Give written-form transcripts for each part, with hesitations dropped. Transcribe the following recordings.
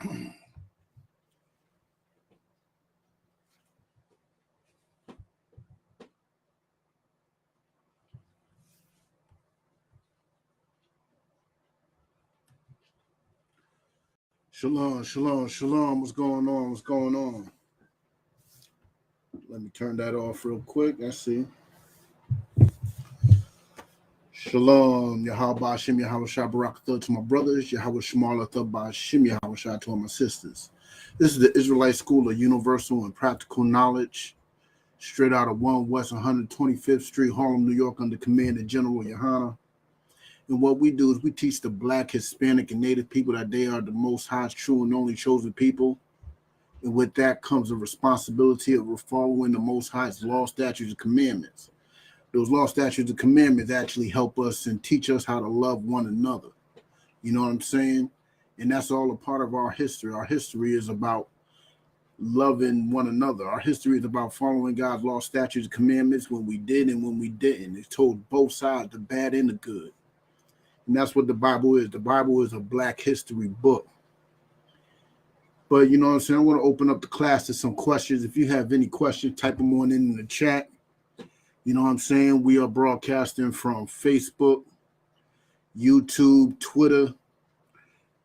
Shalom, shalom, shalom. What's going on? What's going on? Let me turn that off real quick. Let's see. Shalom, Yahweh Hashem, Yahweh Shah Barakatah to my brothers, Yahweh Shemalatah Ba'Hashem, Yahweh Shah to all my sisters. This is the Israelite School of Universal and Practical Knowledge, straight out of 1 West 125th Street, Harlem, New York, under command of General Yohana. And what we do is we teach the Black, Hispanic, and Native people that they are the Most High's true and only chosen people. And with that comes the responsibility of following the Most High's law, statutes, and commandments. Those law, statutes, and commandments actually help us and teach us how to love one another. You know what I'm saying? And that's all a part of our history. Our history is about loving one another. Our history is about following God's law, statutes, and commandments when we did and when we didn't. It's told both sides, the bad and the good. And that's what the Bible is. The Bible is a Black history book. But you know what I'm saying? I want to open up the class to some questions. If you have any questions, type them on in the chat. You know what I'm saying? We are broadcasting from Facebook, YouTube, Twitter,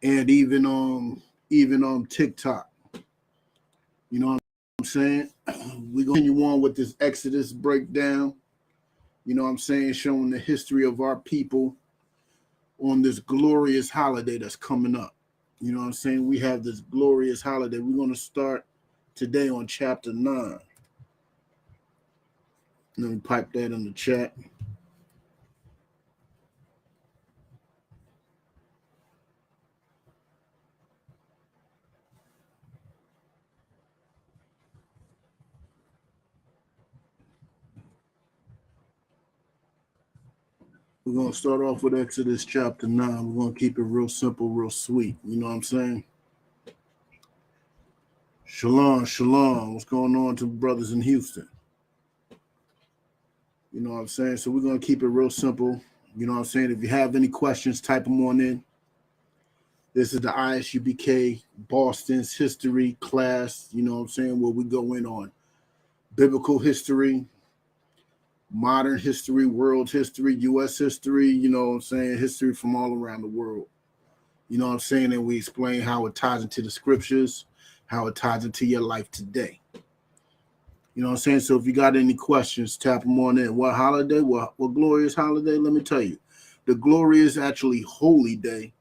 and even on TikTok. You know what I'm saying? We're going to continue on with this Exodus breakdown. You know what I'm saying? Showing the history of our people on this glorious holiday that's coming up. You know what I'm saying? We have this glorious holiday. We're going to start today on chapter 9. Let me pipe that in the chat. We're going to start off with Exodus chapter 9. We're going to keep it real simple, real sweet. You know what I'm saying? Shalom, shalom. What's going on to brothers in Houston? You know what I'm saying? So we're going to keep it real simple. You know what I'm saying? If you have any questions, type them on in. This is the ISUPK Boston's history class. You know what I'm saying? Where we go in on biblical history, modern history, world history, U.S. history, you know what I'm saying, history from all around the world. You know what I'm saying? And we explain how it ties into the scriptures, how it ties into your life today. You know what I'm saying? So if you got any questions, tap them on in. What holiday? What glorious holiday? Let me tell you. The glorious, actually holy day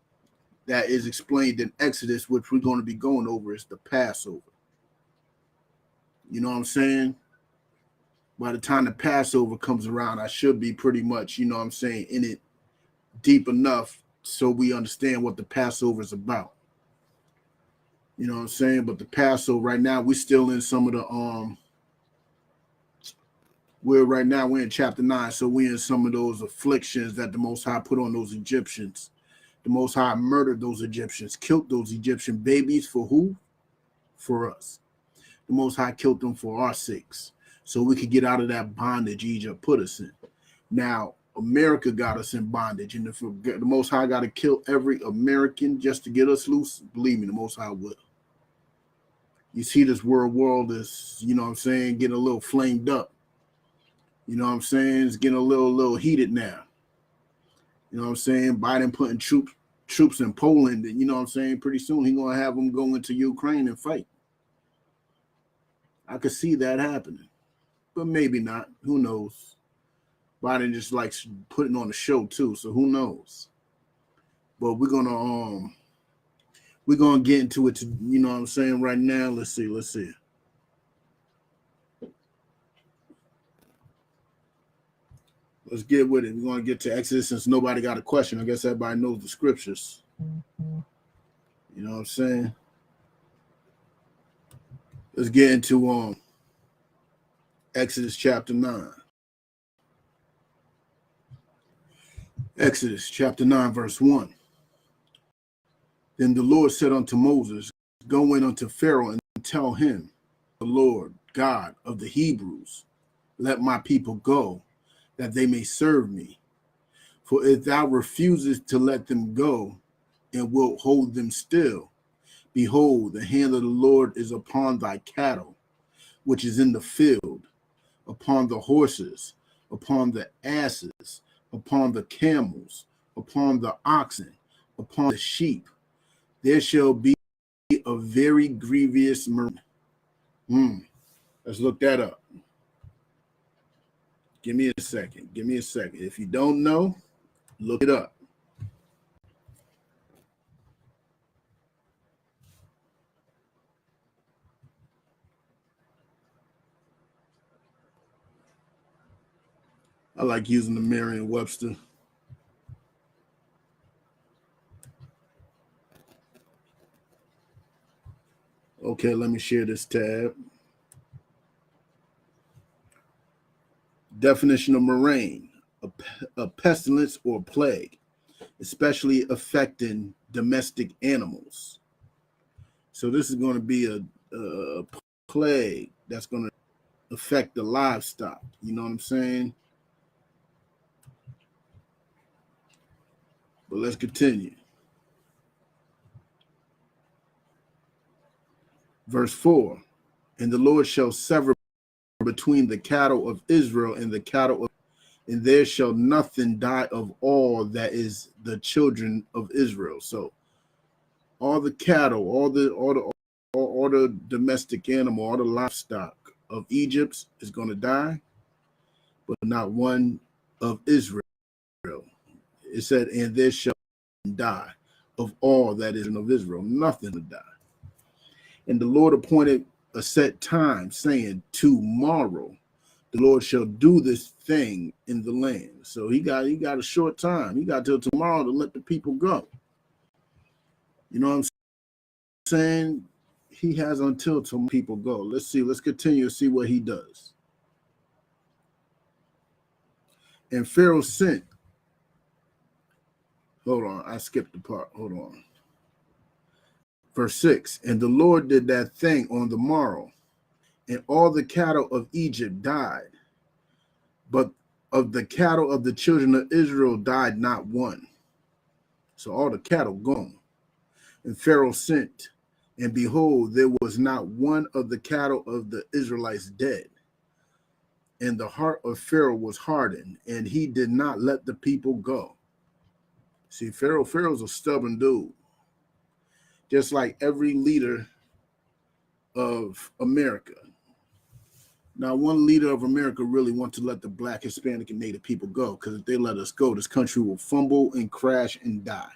that is explained in Exodus, which we're going to be going over, is the Passover. You know what I'm saying? By the time the Passover comes around, I should be pretty much, you know what I'm saying, in it deep enough so we understand what the Passover is about. You know what I'm saying? But the Passover, right now, we're still in some of the, we're in chapter 9, so we're in some of those afflictions that the Most High put on those Egyptians. The Most High murdered those Egyptians, killed those Egyptian babies for who? For us. The Most High killed them for our sakes, so we could get out of that bondage Egypt put us in. Now, America got us in bondage, and if the Most High got to kill every American just to get us loose, believe me, the Most High will. You see this world is, you know what I'm saying, getting a little flamed up. You know what I'm saying? It's getting a little heated now. You know what I'm saying? Biden putting troops in Poland, and you know what I'm saying? Pretty soon he's going to have them go into Ukraine and fight. I could see that happening, but maybe not. Who knows? Biden just likes putting on a show too, so who knows? But we're gonna get into it. You know what I'm saying? Right now, let's see. Let's get with it. We're gonna get to Exodus since nobody got a question. I guess everybody knows the scriptures. You know what I'm saying? Let's get into Exodus chapter 9. Exodus chapter 9, verse 1. Then the Lord said unto Moses, go in unto Pharaoh and tell him, the Lord God of the Hebrews, let my people go, that they may serve me. For if thou refusest to let them go, and wilt hold them still, Behold, the hand of the Lord is upon thy cattle, which is in the field, upon the horses, upon the asses, upon the camels, upon the oxen, upon the sheep. There shall be a very grievous murmur. Let's look that up. Give me a second. Give me a second. If you don't know, look it up. I like using the Merriam-Webster. Okay, let me share this tab. Definition of murrain, a pestilence or plague, especially affecting domestic animals. So this is going to be a plague that's going to affect the livestock. You know what I'm saying? But let's continue. Verse 4, and the Lord shall sever between the cattle of Israel and the cattle of, and there shall nothing die of all that is the children of Israel. So all the cattle, all the domestic animal, all the livestock of Egypt is going to die, but not one of Israel. It said, and there shall die of all that is of Israel, nothing to die. And the Lord appointed a set time, saying, tomorrow the Lord shall do this thing in the land. So he got a short time. He got till tomorrow to let the people go. You know what I'm saying? He has until people go. Let's see. Let's continue to see what he does. And Pharaoh sent. Hold on. I skipped the part. Hold on. Verse 6. And the Lord did that thing on the morrow, and all the cattle of Egypt died. But of the cattle of the children of Israel died not one. So all the cattle gone. And Pharaoh sent, and behold, there was not one of the cattle of the Israelites dead. And the heart of Pharaoh was hardened, and he did not let the people go. See, Pharaoh's a stubborn dude. Just like every leader of America. Now, one leader of America really wants to let the Black, Hispanic, and Native people go, because if they let us go, this country will fumble and crash and die.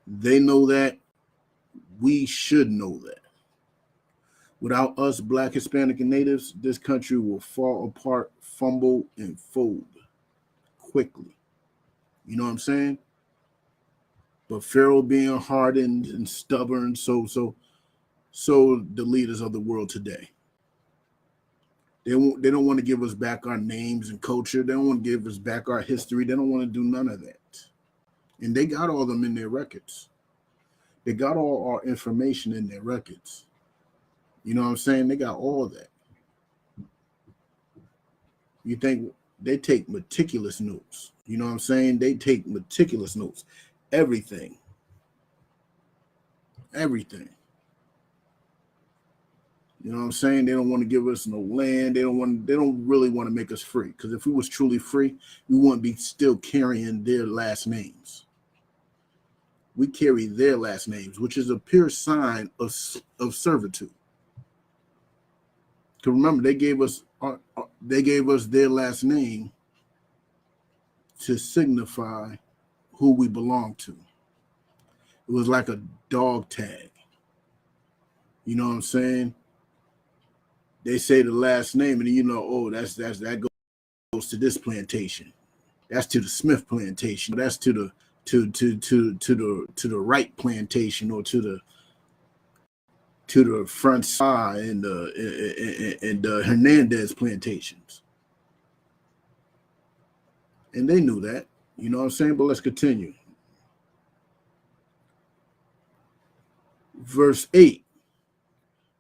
They know that. We should know that. Without us, Black, Hispanic, and Natives, this country will fall apart, fumble, and fold quickly. You know what I'm saying? But Pharaoh being hardened and stubborn, so the leaders of the world today. They don't want to give us back our names and culture. They don't want to give us back our history. They don't want to do none of that. And they got all of them in their records. They got all our information in their records. You know what I'm saying? They got all that. You think they take meticulous notes. You know what I'm saying? They take meticulous notes. Everything. Everything. You know what I'm saying? They don't want to give us no land. They don't really want to make us free. Because if we was truly free, we wouldn't be still carrying their last names. We carry their last names, which is a pure sign of servitude. Because remember, they gave us their last name to signify who we belong to. It was like a dog tag. You know what I'm saying? They say the last name, and you know, oh, that goes to this plantation. That's to the Smith plantation. That's to the Wright plantation, or to the Francois and the Hernandez plantations. And they knew that. You know what I'm saying? But let's continue. Verse 8.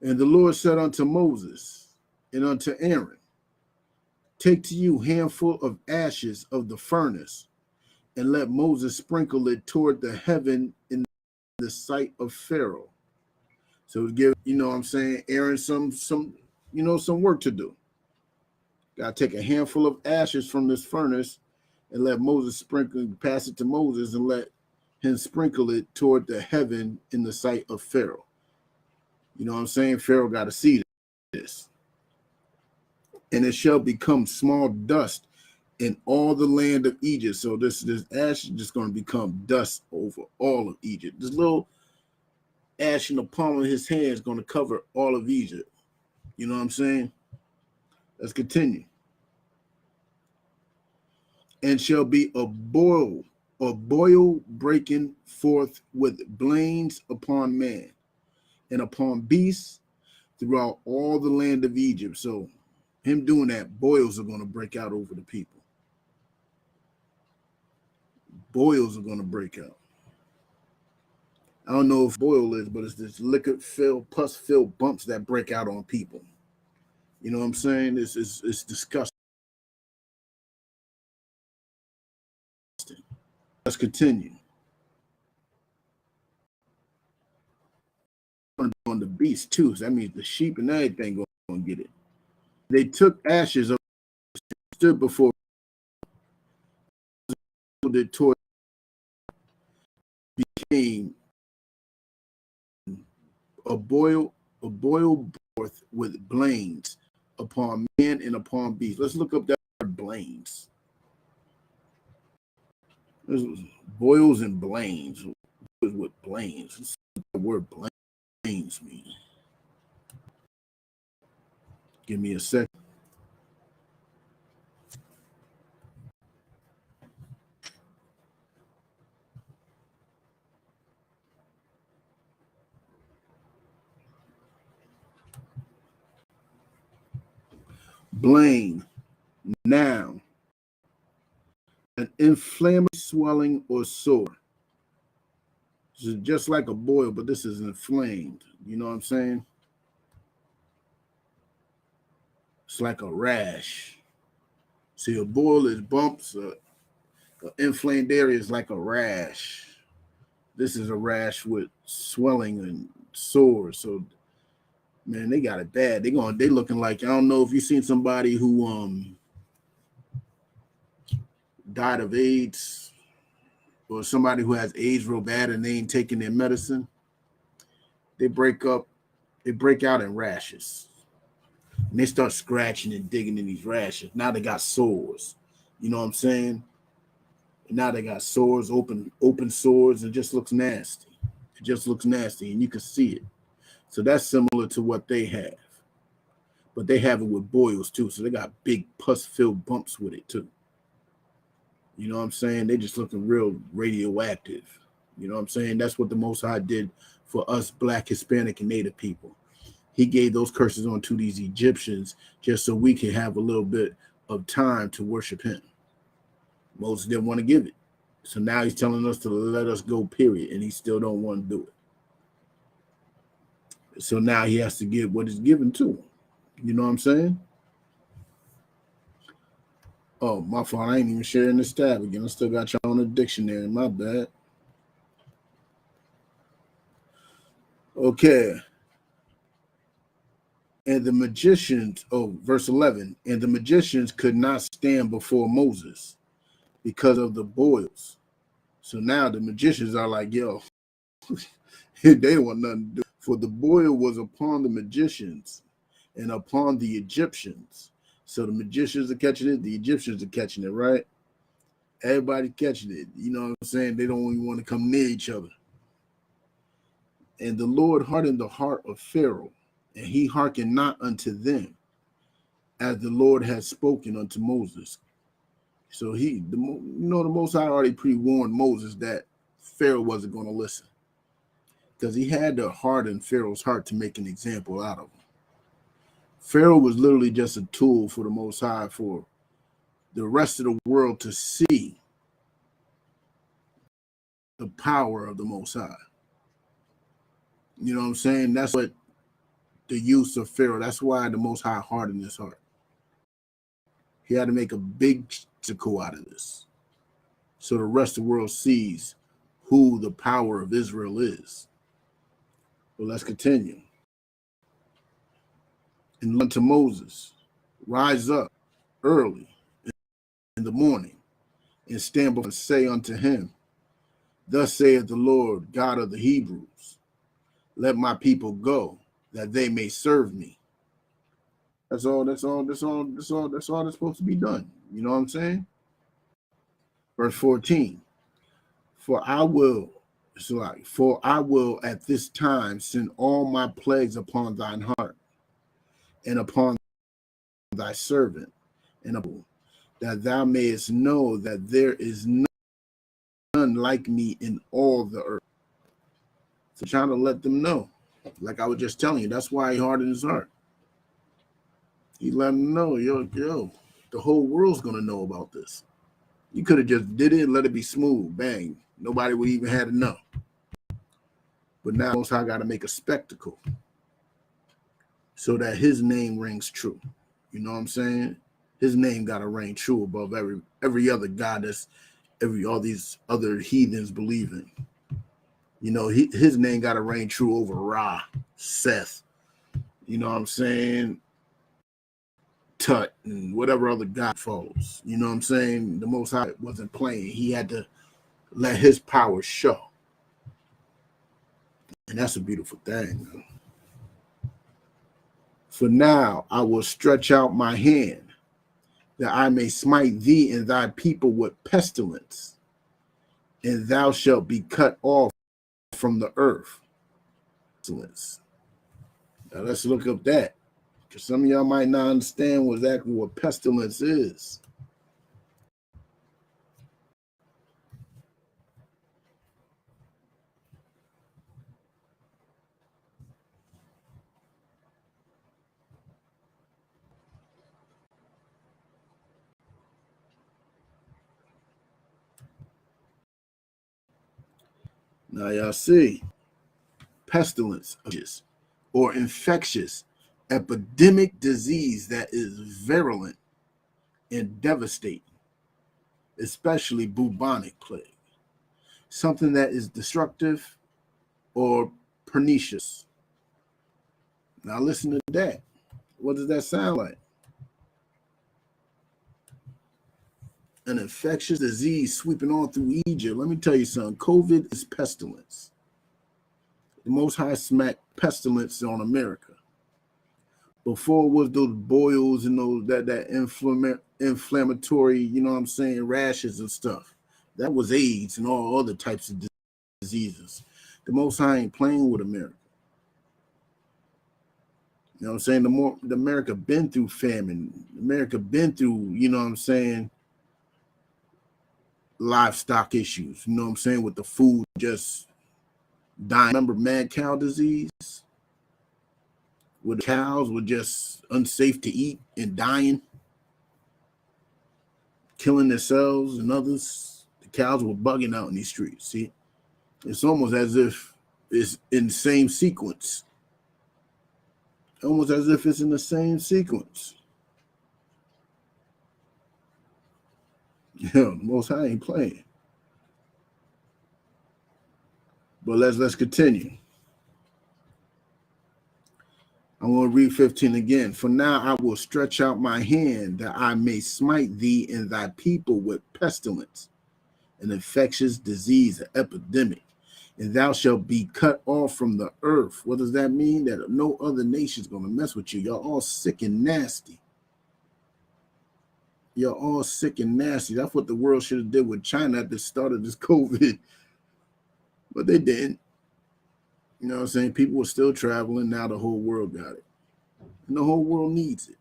And the Lord said unto Moses and unto Aaron, take to you handful of ashes of the furnace, and let Moses sprinkle it toward the heaven in the sight of Pharaoh, So to give, what I'm saying, Aaron some some work to do. Got to take a handful of ashes from this furnace and let Moses pass it to Moses and let him sprinkle it toward the heaven in the sight of Pharaoh. You know what I'm saying? Pharaoh got to see this. And it shall become small dust in all the land of Egypt. So this ash is just going to become dust over all of Egypt. This little ash in the palm of his hand is going to cover all of Egypt. You know what I'm saying? Let's continue. And shall be a boil breaking forth with blains upon man and upon beasts throughout all the land of Egypt. So him doing that, boils are going to break out over the people. Boils are going to break out. I don't know if boil is, but it's this liquid-filled, pus-filled bumps that break out on people. You know what I'm saying? It's disgusting. Let's continue. On the beast too. So that means the sheep and everything going to get it. They took ashes of stood before the torch became a boil forth with blains upon men and upon beasts. Let's look up that word blains. There's boils and blains. With blains. Let's see what the word blains mean. Give me a second. Blain, noun, an inflammatory swelling or sore. This is just like a boil, but this is inflamed. You know what I'm saying? It's like a rash. See, a boil is bumps. An inflamed area is like a rash. This is a rash with swelling and sores. So, man, they got it bad. They looking like, I don't know if you seen somebody who died of AIDS, or somebody who has AIDS real bad and they ain't taking their medicine. They break out in rashes. And they start scratching and digging in these rashes. Now they got sores. You know what I'm saying? And now they got sores, open sores. It just looks nasty. It just looks nasty, and you can see it. So that's similar to what they have. But they have it with boils too. So they got big pus-filled bumps with it too. You know what I'm saying? They just looking real radioactive. You know what I'm saying? That's what the Most High did for us Black, Hispanic, and Native people. He gave those curses onto these Egyptians just so we can have a little bit of time to worship him. Moses didn't want to give it. So now he's telling us to let us go, period. And he still don't want to do it. So now he has to give what is given to him. You know what I'm saying? Oh, my fault. I ain't even sharing this tab again. I still got y'all on the dictionary. My bad. Okay. And the magicians, verse 11, and the magicians could not stand before Moses because of the boils. So now the magicians are like, yo, they don't want nothing to do. For the boil was upon the magicians and upon the Egyptians. So the magicians are catching it, the Egyptians are catching it, right? Everybody catching it. You know what I'm saying? They don't even want to come near each other. And the Lord hardened the heart of Pharaoh, and he hearkened not unto them, as the Lord had spoken unto Moses. So the Most High already pre-warned Moses that Pharaoh wasn't going to listen, because he had to harden Pharaoh's heart to make an example out of him. Pharaoh was literally just a tool for the Most High for the rest of the world to see the power of the Most High. You know what I'm saying? That's what the use of Pharaoh. That's why the Most High hardened his heart. He had to make a big spectacle out of this, so the rest of the world sees who the power of Israel is. But let's continue. And unto Moses, rise up early in the morning, and stand before and say unto him, thus saith the Lord God of the Hebrews, let my people go, that they may serve me. That's all that's supposed to be done. You know what I'm saying? Verse 14. For I will at this time send all my plagues upon thine heart, and upon thy servant, and that thou mayest know that there is none like me in all the earth. So trying to let them know, like I was just telling you, that's why he hardened his heart. He let them know, yo, the whole world's gonna know about this. You could have just did it and let it be smooth, bang. Nobody would even have to know. But now Most High got to make a spectacle so that his name rings true. You know what I'm saying? His name got to reign true above every other god that's all these other heathens believe in. You know, his name got to reign true over Ra, Seth. You know what I'm saying? Tut and whatever other god follows. You know what I'm saying? The Most High wasn't playing. He had to let his power show. And that's a beautiful thing, man. For now I will stretch out my hand, that I may smite thee and thy people with pestilence, and thou shalt be cut off from the earth. Pestilence. Now let's look up that, because some of y'all might not understand exactly what pestilence is. Now y'all see, pestilence or infectious epidemic disease that is virulent and devastating, especially bubonic plague, something that is destructive or pernicious. Now listen to that. What does that sound like? An infectious disease sweeping on through Egypt. Let me tell you something. COVID is pestilence. The Most High smacked pestilence on America. Before it was those boils and those that inflammatory, you know what I'm saying, rashes and stuff. That was AIDS and all other types of diseases. The Most High ain't playing with America. You know what I'm saying? The America been through famine. America been through, you know what I'm saying, livestock issues. You know what I'm saying? With the food just dying. Remember mad cow disease? Where the cows were just unsafe to eat and dying, killing themselves and others. The cows were bugging out in these streets. See, it's almost as if it's in the same sequence. Almost as if it's in the same sequence. Yeah, Most High ain't playing. But let's continue. I'm going to read 15 again. For now I will stretch out my hand, that I may smite thee and thy people with pestilence, an infectious disease, an epidemic, and thou shalt be cut off from the earth. What does that mean? That no other nation is going to mess with you. You're all sick and nasty. You're all sick and nasty. That's what the world should have did with China at the start of this COVID. But they didn't. You know what I'm saying? People were still traveling. Now the whole world got it. And the whole world needs it.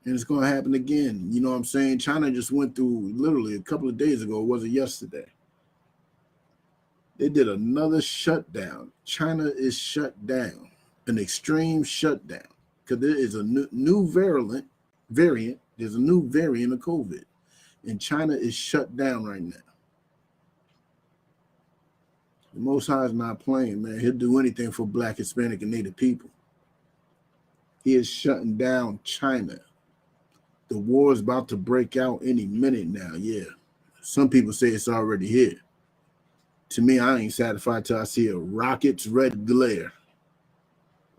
And it's going to happen again. You know what I'm saying? China just went through, literally a couple of days ago, was it yesterday? They did another shutdown. China is shut down, an extreme shutdown, because there is a new variant. There's a new variant of COVID, and China is shut down right now. The Most High is not playing, man. He'll do anything for Black, Hispanic, and Native people. He is shutting down China. The war is about to break out any minute now. Yeah, some people say it's already here. To me, I ain't satisfied till I see a rocket's red glare.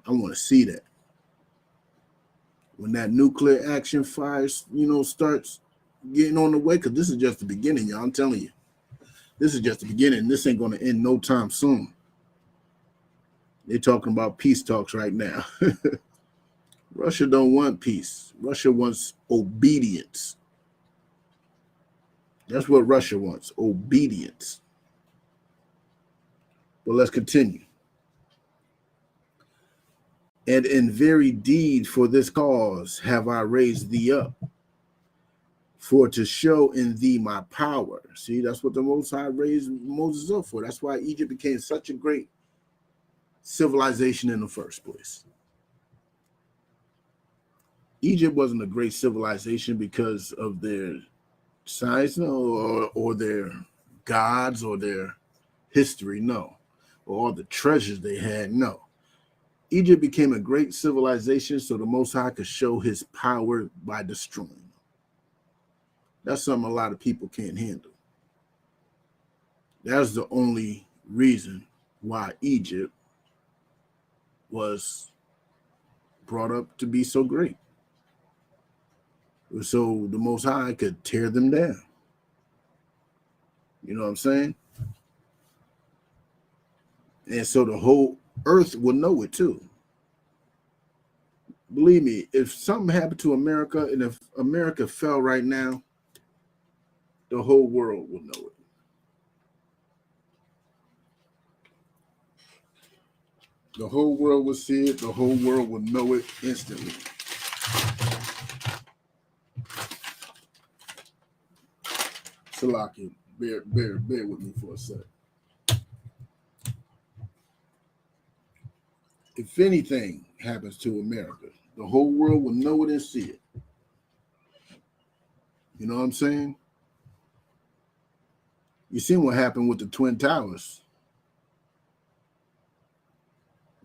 I want to see that. When that nuclear action fires, starts getting on the way, because this is just the beginning, y'all. I'm telling you. This is just the beginning. This ain't going to end no time soon. They're talking about peace talks right now. Russia don't want peace. Russia wants obedience. That's what Russia wants, obedience. But let's continue. And in very deed for this cause have I raised thee up, for to show in thee my power. See, that's what the Most High raised Moses up for. That's why Egypt became such a great civilization in the first place. Egypt wasn't a great civilization because of their science, no, or their gods or their history, no, or all the treasures they had, no. Egypt became a great civilization so the Most High could show his power by destroying them. That's something a lot of people can't handle. That's the only reason why Egypt was brought up to be so great. So the Most High could tear them down. You know what I'm saying? And so the whole earth will know it too. Believe me, if something happened to America and if America fell right now, the whole world will know it. The whole world will see it. The whole world will know it instantly. Salaki, bear with me for a sec. If anything happens to America, the whole world will know it and see it. You know what I'm saying? You seen what happened with the Twin Towers.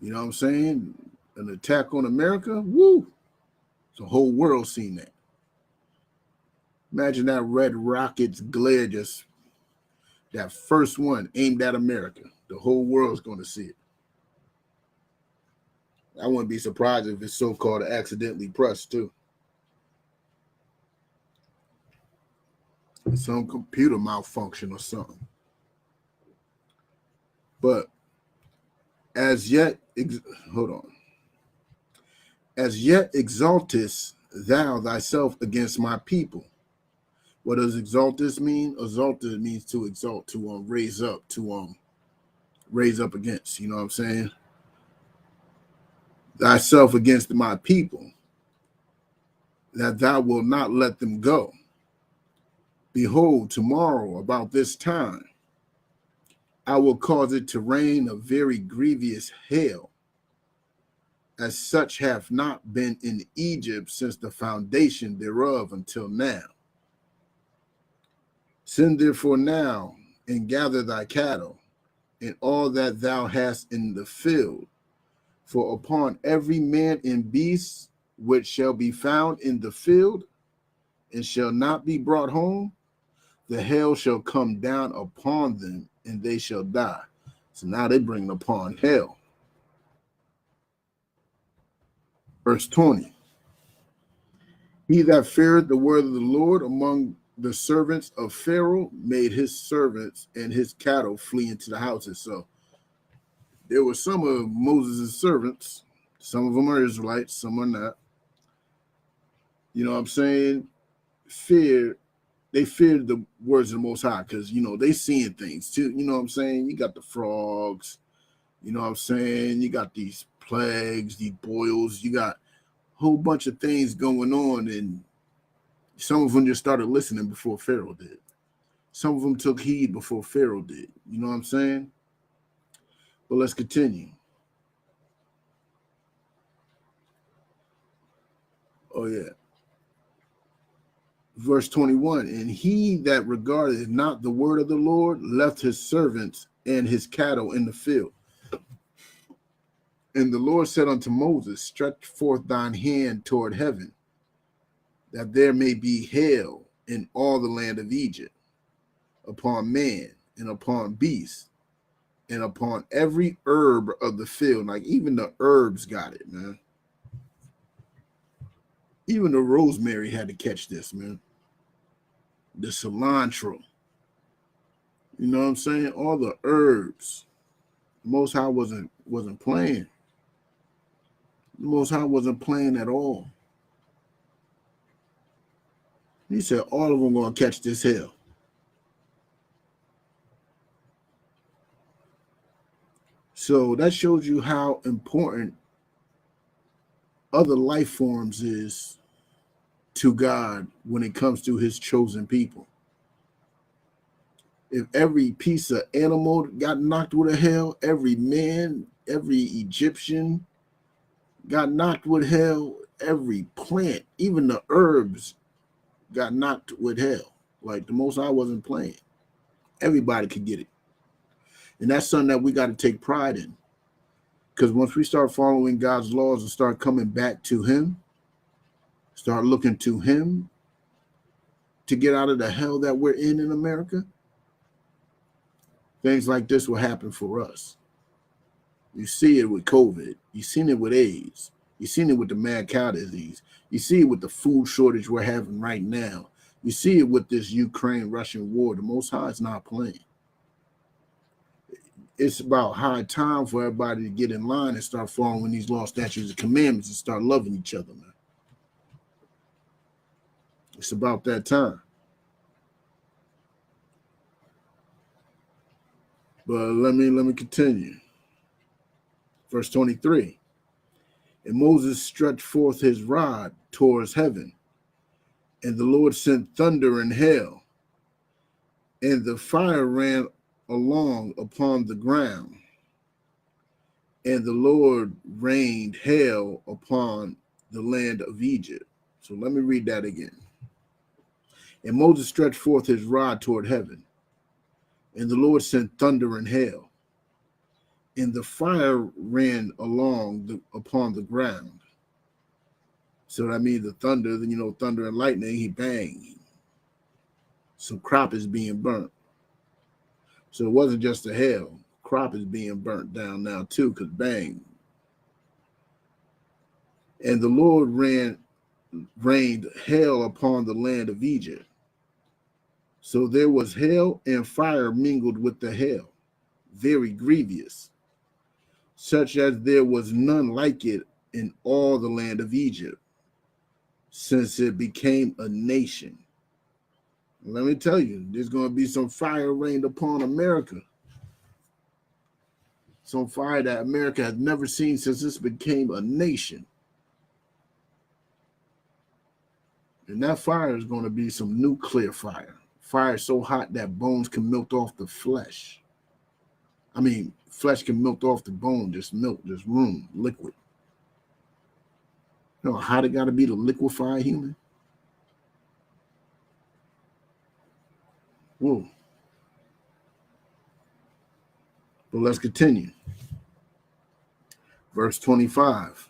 You know what I'm saying? An attack on America, woo! The whole world seen that. Imagine that red rocket's glare, just that first one aimed at America. The whole world's going to see it. I wouldn't be surprised if it's so-called accidentally pressed too. Some computer malfunction or something. But as yet, hold on. As yet exaltest thou thyself against my people. What does exaltest mean? Exalted means to exalt, to raise up, to raise up against. You know what I'm saying? Thyself against my people, that thou wilt not let them go. Behold, tomorrow about this time, I will cause it to rain a very grievous hail, as such hath not been in Egypt since the foundation thereof until now. Send therefore now and gather thy cattle and all that thou hast in the field, for upon every man and beast which shall be found in the field and shall not be brought home, the hail shall come down upon them and they shall die. So now they bring upon hell. Verse 20. He that feared the word of the Lord among the servants of Pharaoh made his servants and his cattle flee into the houses. So there were some of Moses' servants. Some of them are Israelites, some are not. You know what I'm saying? They feared the words of the Most High because, they seeing things too. You know what I'm saying? You got the frogs. You know what I'm saying? You got these plagues, these boils. You got a whole bunch of things going on, and some of them just started listening before Pharaoh did. Some of them took heed before Pharaoh did. You know what I'm saying? But let's continue. Oh, yeah. Verse 21, and he that regarded not the word of the Lord left his servants and his cattle in the field. And the Lord said unto Moses, stretch forth thine hand toward heaven, that there may be hail in all the land of Egypt, upon man and upon beast, and upon every herb of the field. Like even the herbs got it, man. Even the rosemary had to catch this, man. The cilantro. You know what I'm saying? All the herbs. The Most High wasn't playing. The Most High wasn't playing at all. He said all of them gonna catch this hell. So that shows you how important other life forms is to God when it comes to his chosen people. If every piece of animal got knocked with a hell, every man, every Egyptian got knocked with hell, every plant, even the herbs got knocked with hell. Like the Most High wasn't playing. Everybody could get it. And that's something that we got to take pride in. Because once we start following God's laws and start coming back to him, start looking to him to get out of the hell that we're in America, things like this will happen for us. You see it with COVID. You've seen it with AIDS. You've seen it with the mad cow disease. You see it with the food shortage we're having right now. You see it with this Ukraine-Russian war. The Most High is not playing. It's about high time for everybody to get in line and start following these law, statutes, and commandments and start loving each other, man. It's about that time. But let me continue. Verse 23. And Moses stretched forth his rod towards heaven, and the Lord sent thunder and hail, and the fire ran along upon the ground, and the Lord rained hail upon the land of Egypt. So let me read that again. And Moses stretched forth his rod toward heaven, and the Lord sent thunder and hail, and the fire ran along upon the ground. So that means the thunder, thunder and lightning, he bang. Some crop is being burnt. So it wasn't just the hail. Crop is being burnt down now too, because bang. And the Lord rained hail upon the land of Egypt. So there was hail and fire mingled with the hail, very grievous, such as there was none like it in all the land of Egypt, since it became a nation. Let me tell you, there's going to be some fire rained upon America. Some fire that America has never seen since this became a nation. And that fire is going to be some nuclear fire. Fire so hot that bones can melt off the flesh. I mean, flesh can melt off the bone, just room, liquid. You know how hot it got to be to liquefy a human? Whoa. But let's continue. Verse 25.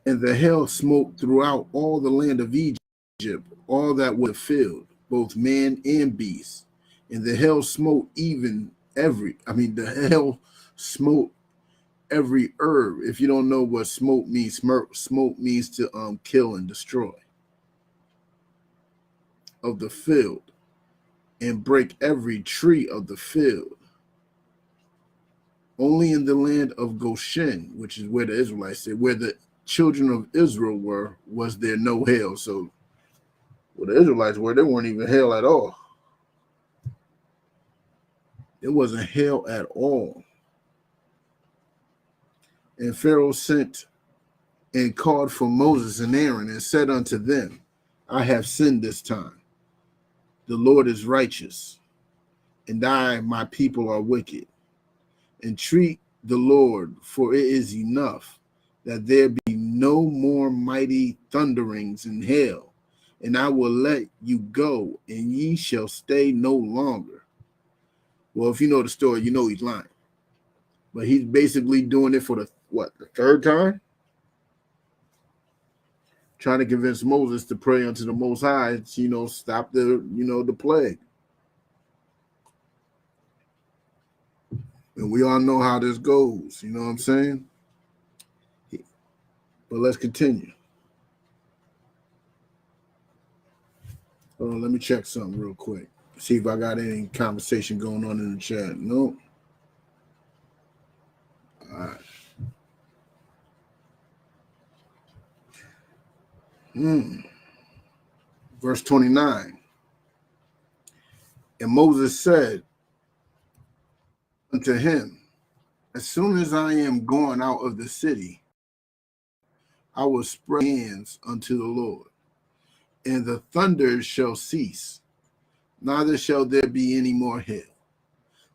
And the hail smote throughout all the land of Egypt, all that was filled, both man and beast. And the hail smote the hail smote every herb. If you don't know what smote means, smote means to kill and destroy. Of the field, and break every tree of the field. Only in the land of Goshen, which is where the Israelites said, where the children of Israel were, was there no hail. So where the Israelites were, there weren't even hail at all. It wasn't hail at all. And Pharaoh sent and called for Moses and Aaron and said unto them, I have sinned this time. The Lord is righteous, and I, my people, are wicked. Entreat the Lord, for it is enough that there be no more mighty thunderings and hail, and I will let you go, and ye shall stay no longer. Well, if you know the story, you know he's lying. But he's basically doing it for the third time? Trying to convince Moses to pray unto the Most High, stop the plague. And we all know how this goes. You know what I'm saying? But let's continue. Hold on, let me check something real quick. See if I got any conversation going on in the chat. No. All right. Verse 29. And Moses said unto him, as soon as I am gone out of the city, I will spread hands unto the Lord, and the thunders shall cease, neither shall there be any more hail,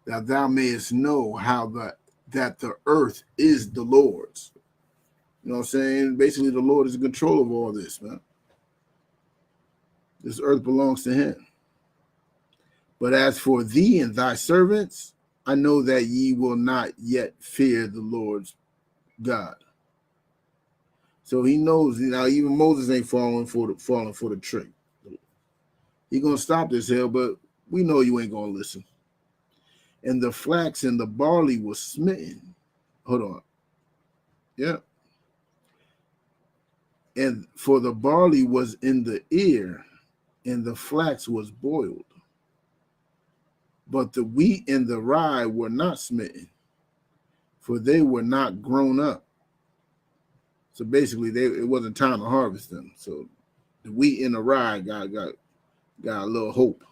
that thou mayest know how that the earth is the Lord's. You know what I'm saying? Basically, the Lord is in control of all this, man. This earth belongs to him. But as for thee and thy servants, I know that ye will not yet fear the Lord's God. So he knows, you know, even Moses ain't falling for the trick. He gonna stop this hell, but we know you ain't gonna listen. And the flax and the barley was smitten. Hold on. Yeah. And for the barley was in the ear, and the flax was boiled. But the wheat and the rye were not smitten, for they were not grown up. So basically, it wasn't time to harvest them. So the wheat and the rye got a little hope.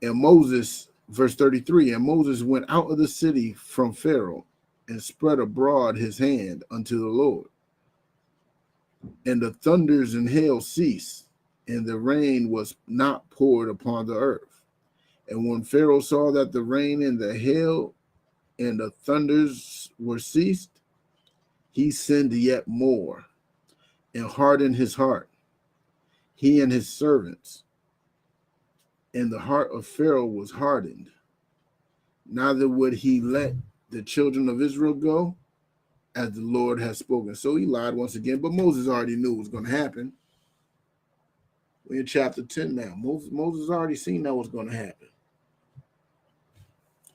And Moses, verse 33, and Moses went out of the city from Pharaoh and spread abroad his hand unto the Lord. And the thunders and hail ceased, and the rain was not poured upon the earth. And when Pharaoh saw that the rain and the hail and the thunders were ceased, he sinned yet more and hardened his heart, he and his servants. And the heart of Pharaoh was hardened. Neither would he let the children of Israel go, as the Lord has spoken. So he lied once again, but Moses already knew what was going to happen. We're in chapter 10 now. Moses already seen that was going to happen.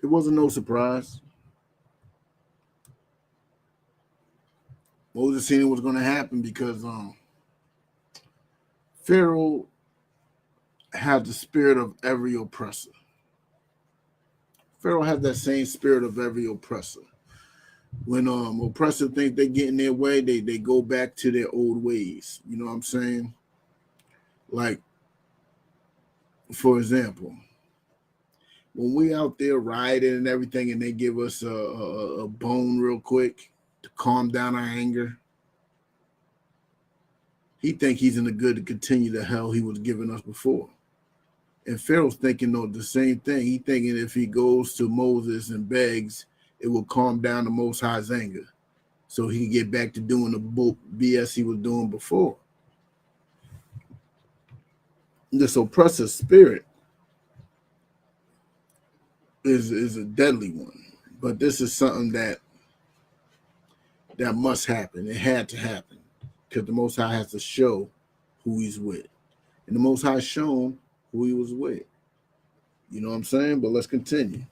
It wasn't no surprise. Moses seen it was going to happen because Pharaoh had the spirit of every oppressor. Pharaoh had that same spirit of every oppressor. When oppressors think they get in their way, they go back to their old ways. You know what I'm saying? Like, for example, when we out there riding and everything, and they give us a bone real quick to calm down our anger, he think he's in the good to continue the hell he was giving us before. And Pharaoh's thinking the same thing. He thinking if he goes to Moses and begs, it will calm down the Most High's anger, so he can get back to doing the BS he was doing before. This oppressive spirit is a deadly one, but this is something that must happen. It had to happen because the Most High has to show who he's with, and the Most High shown who he was with. You know what I'm saying? But let's continue.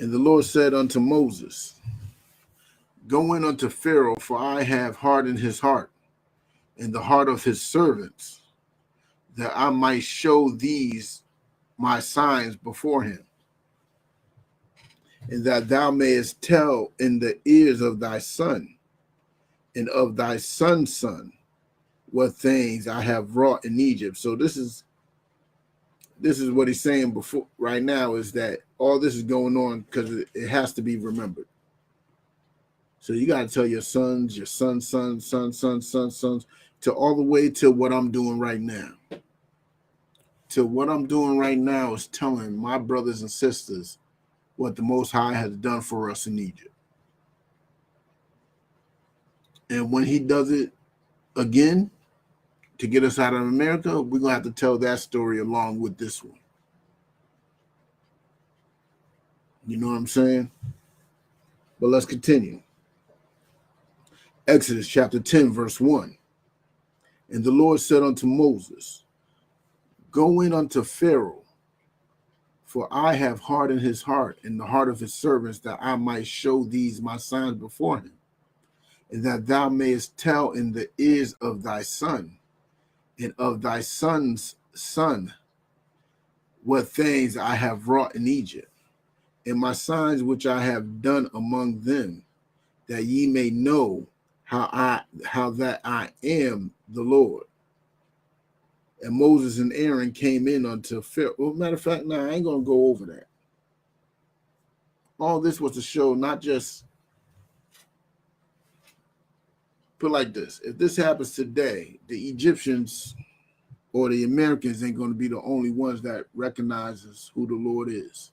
And the Lord said unto Moses, go in unto Pharaoh, for I have hardened his heart and the heart of his servants, that I might show these my signs before him, and that thou mayest tell in the ears of thy son and of thy son's son what things I have wrought in Egypt. So this is what he's saying before right now, is that all this is going on because it has to be remembered. So you got to tell your sons, your sons, to all the way to what I'm doing right now. To what I'm doing right now is telling my brothers and sisters what the Most High has done for us in Egypt. And when he does it again to get us out of America, we're going to have to tell that story along with this one. You know what I'm saying? But let's continue. Exodus chapter 10, verse 1. And the Lord said unto Moses, Go in unto Pharaoh, for I have hardened his heart and the heart of his servants, that I might show these my signs before him, and that thou mayest tell in the ears of thy son and of thy son's son what things I have wrought in Egypt, and my signs which I have done among them, that ye may know how that I am the Lord. And Moses and Aaron came in unto Pharaoh. Well, matter of fact, I ain't gonna go over that. All this was to show, not just put like this. If this happens today, the Egyptians or the Americans ain't going to be the only ones that recognizes who the Lord is.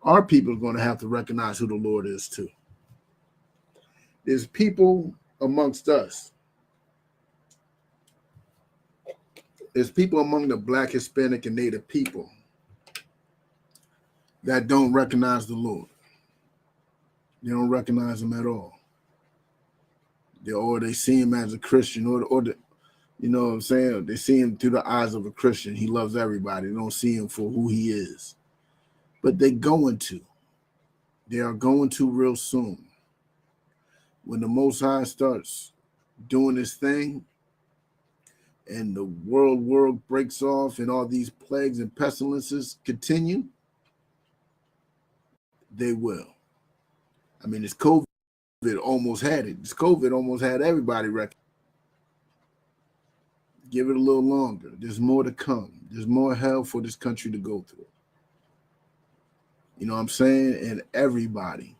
Our people are going to have to recognize who the Lord is too. There's people amongst us. There's people among the Black, Hispanic, and Native people that don't recognize the Lord. They don't recognize him at all. Or they see him as a Christian, or the, you know what I'm saying? They see him through the eyes of a Christian. He loves everybody. They don't see him for who he is. But they're going to. They are going to real soon. When the Most High starts doing his thing and the world breaks off and all these plagues and pestilences continue, they will. I mean, this COVID almost had it. This COVID almost had everybody wrecked. Give it a little longer. There's more to come. There's more hell for this country to go through. You know what I'm saying? And everybody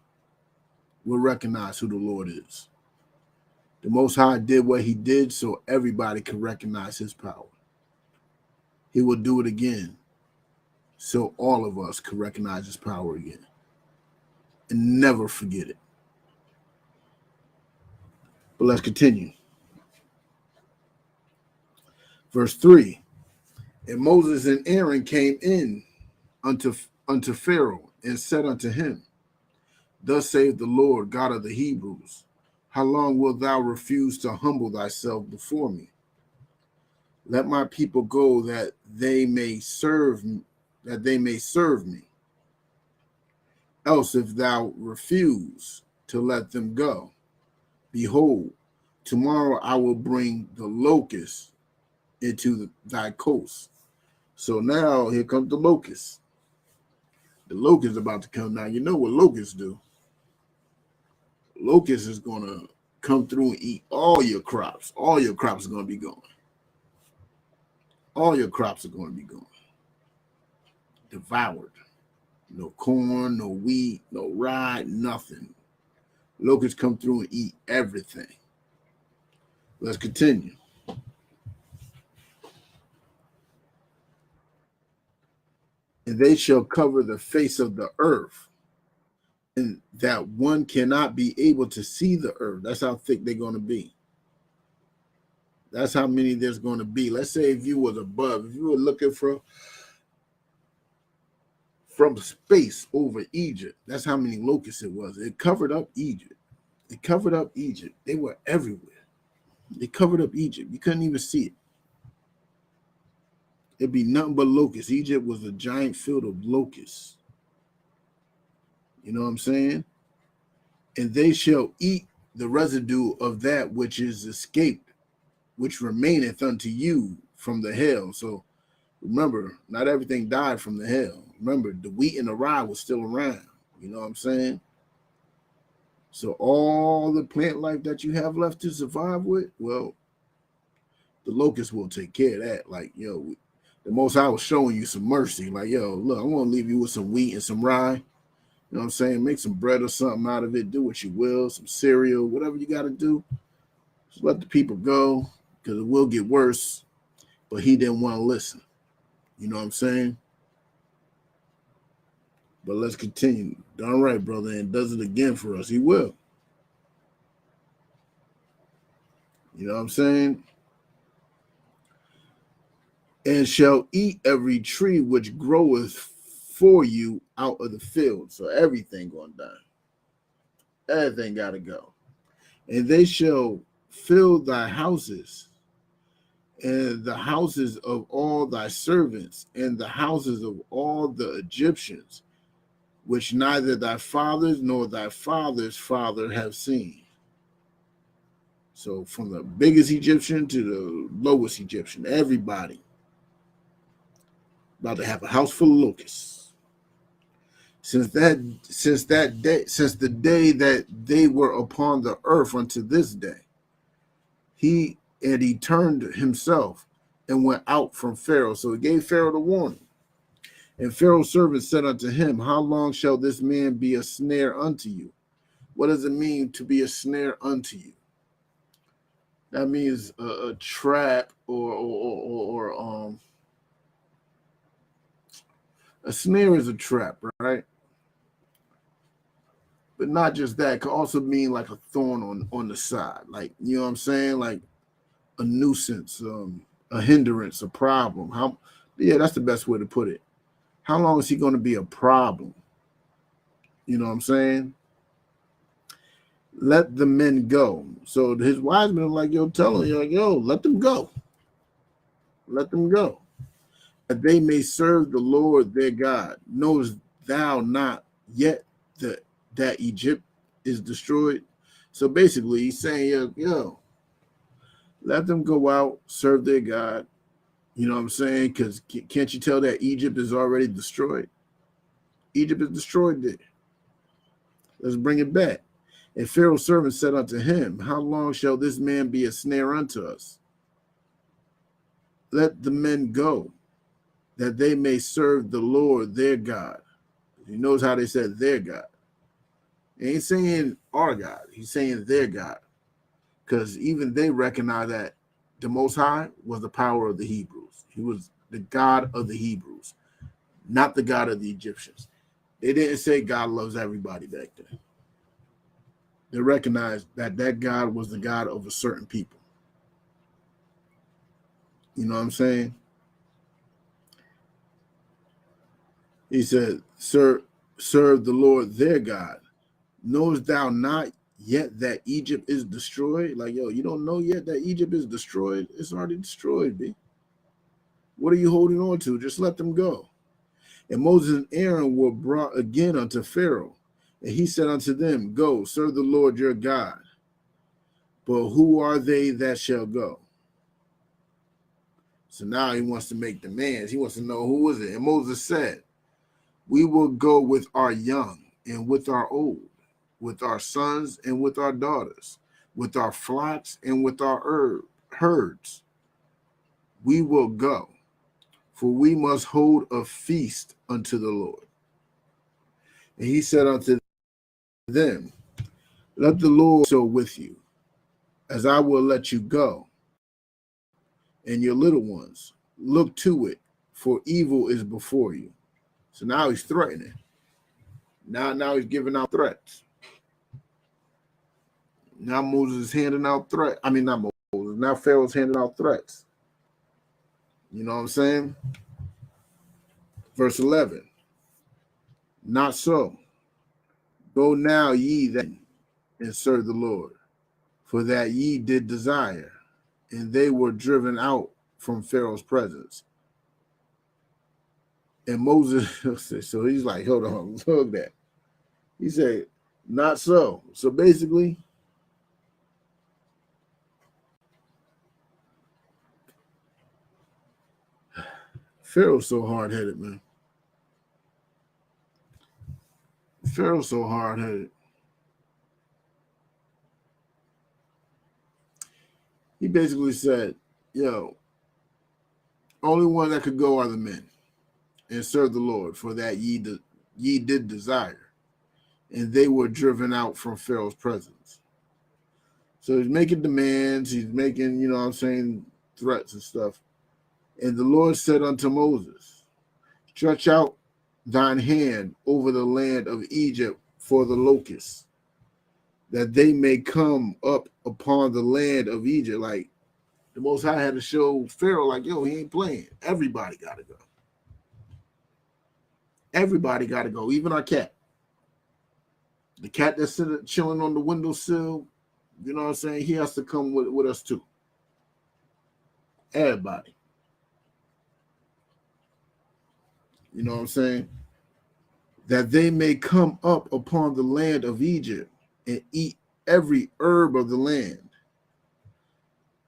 will recognize who the Lord is. The Most High did what he did so everybody can recognize his power. He will do it again so all of us can recognize his power again and never forget it. But let's continue. Verse 3, and Moses and Aaron came in unto Pharaoh and said unto him, thus saith the Lord God of the Hebrews, how long wilt thou refuse to humble thyself before me? Let my people go that they may serve me. Else if thou refuse to let them go, behold, tomorrow I will bring the locusts into thy coast. So now here comes the locusts. The locust is about to come. Now you know what locusts do. Locust is going to come through and eat all your crops. All your crops are going to be gone. All your crops are going to be gone. Devoured. No corn, no wheat, no rye, nothing. Locusts come through and eat everything. Let's continue. And they shall cover the face of the earth, and that one cannot be able to see the earth. That's how thick they're going to be. That's how many there's going to be. Let's say if you was above, if you were looking from space over Egypt, that's how many locusts it was. It covered up Egypt. It covered up Egypt. They were everywhere. They covered up Egypt. You couldn't even see it. It'd be nothing but locusts. Egypt was a giant field of locusts. You know what I'm saying? And they shall eat the residue of that which is escaped, which remaineth unto you from the hail. So remember, not everything died from the hail. Remember, the wheat and the rye was still around. You know what I'm saying? So all the plant life that you have left to survive with, well, the locusts will take care of that. Like, yo, the Most High was showing you some mercy. Like, yo, look, I'm going to leave you with some wheat and some rye. You know what I'm saying? Make some bread or something out of it. Do what you will. Some cereal, whatever you got to do. Just let the people go, because it will get worse. But he didn't want to listen. You know what I'm saying? But let's continue. All right, brother, and does it again for us. He will. You know what I'm saying? And shall eat every tree which groweth for you out of the field. So everything going down. Everything got to go. And they shall fill thy houses and the houses of all thy servants, and the houses of all the Egyptians, which neither thy fathers nor thy father's father have seen. So from the biggest Egyptian to the lowest Egyptian, everybody about to have a house full of locusts. Since the day that they were upon the earth unto this day, he turned himself and went out from Pharaoh. So he gave Pharaoh the warning. And Pharaoh's servant said unto him, how long shall this man be a snare unto you? What does it mean to be a snare unto you? That means a trap or a snare is a trap, right? But not just that, it could also mean like a thorn on the side. Like, you know what I'm saying? Like a nuisance, a hindrance, a problem. Yeah, that's the best way to put it. How long is he going to be a problem? You know what I'm saying? Let the men go. So his wise men are like, yo, tell him, like, yo, let them go. Let them go. That they may serve the Lord their God. Knowest thou not yet that Egypt is destroyed? So basically, he's saying, yo, let them go out, serve their God. You know what I'm saying? Because can't you tell that Egypt is already destroyed? Egypt is destroyed there. Let's bring it back. And Pharaoh's servant said unto him, how long shall this man be a snare unto us? Let the men go, that they may serve the Lord their God. He knows how they said their God. He ain't saying our God. He's saying their God. Because even they recognize that the Most High was the power of the Hebrews. He was the God of the Hebrews, not the God of the Egyptians. They didn't say God loves everybody back then. They recognized that God was the God of a certain people. You know what I'm saying? He said, serve the Lord their God. Knowest thou not yet that Egypt is destroyed? Like, yo, you don't know yet that Egypt is destroyed? It's already destroyed, B. What are you holding on to? Just let them go. And Moses and Aaron were brought again unto Pharaoh. And he said unto them, go, serve the Lord your God. But who are they that shall go? So now he wants to make demands. He wants to know who is it. And Moses said, we will go with our young and with our old, with our sons and with our daughters, with our flocks and with our herds. We will go, for we must hold a feast unto the Lord. And he said unto them, let the Lord so with you, as I will let you go, and your little ones. Look to it, for evil is before you. So now he's threatening. Now he's giving out threats. Now Moses is handing out threats. I mean, not Moses. Now Pharaoh's handing out threats. You know what I'm saying? Verse 11. Not so. Go now ye then and serve the Lord, for that ye did desire, and they were driven out from Pharaoh's presence. And Moses, so he's like, hold on, look that. He said, not so. So basically, Pharaoh's so hard-headed, man. Pharaoh's so hard-headed. He basically said, yo, only one that could go are the men and serve the Lord, for that ye did desire, and they were driven out from Pharaoh's presence. So he's making demands, he's making, you know what I'm saying, threats and stuff. And the Lord said unto Moses, stretch out thine hand over the land of Egypt for the locusts, that they may come up upon the land of Egypt. Like, the Most High had to show Pharaoh, like, yo, he ain't playing. Everybody got to go. Everybody got to go, even our cat. The cat that's sitting chilling on the windowsill, you know what I'm saying? He has to come with us too. Everybody. You know what I'm saying? That they may come up upon the land of Egypt and eat every herb of the land,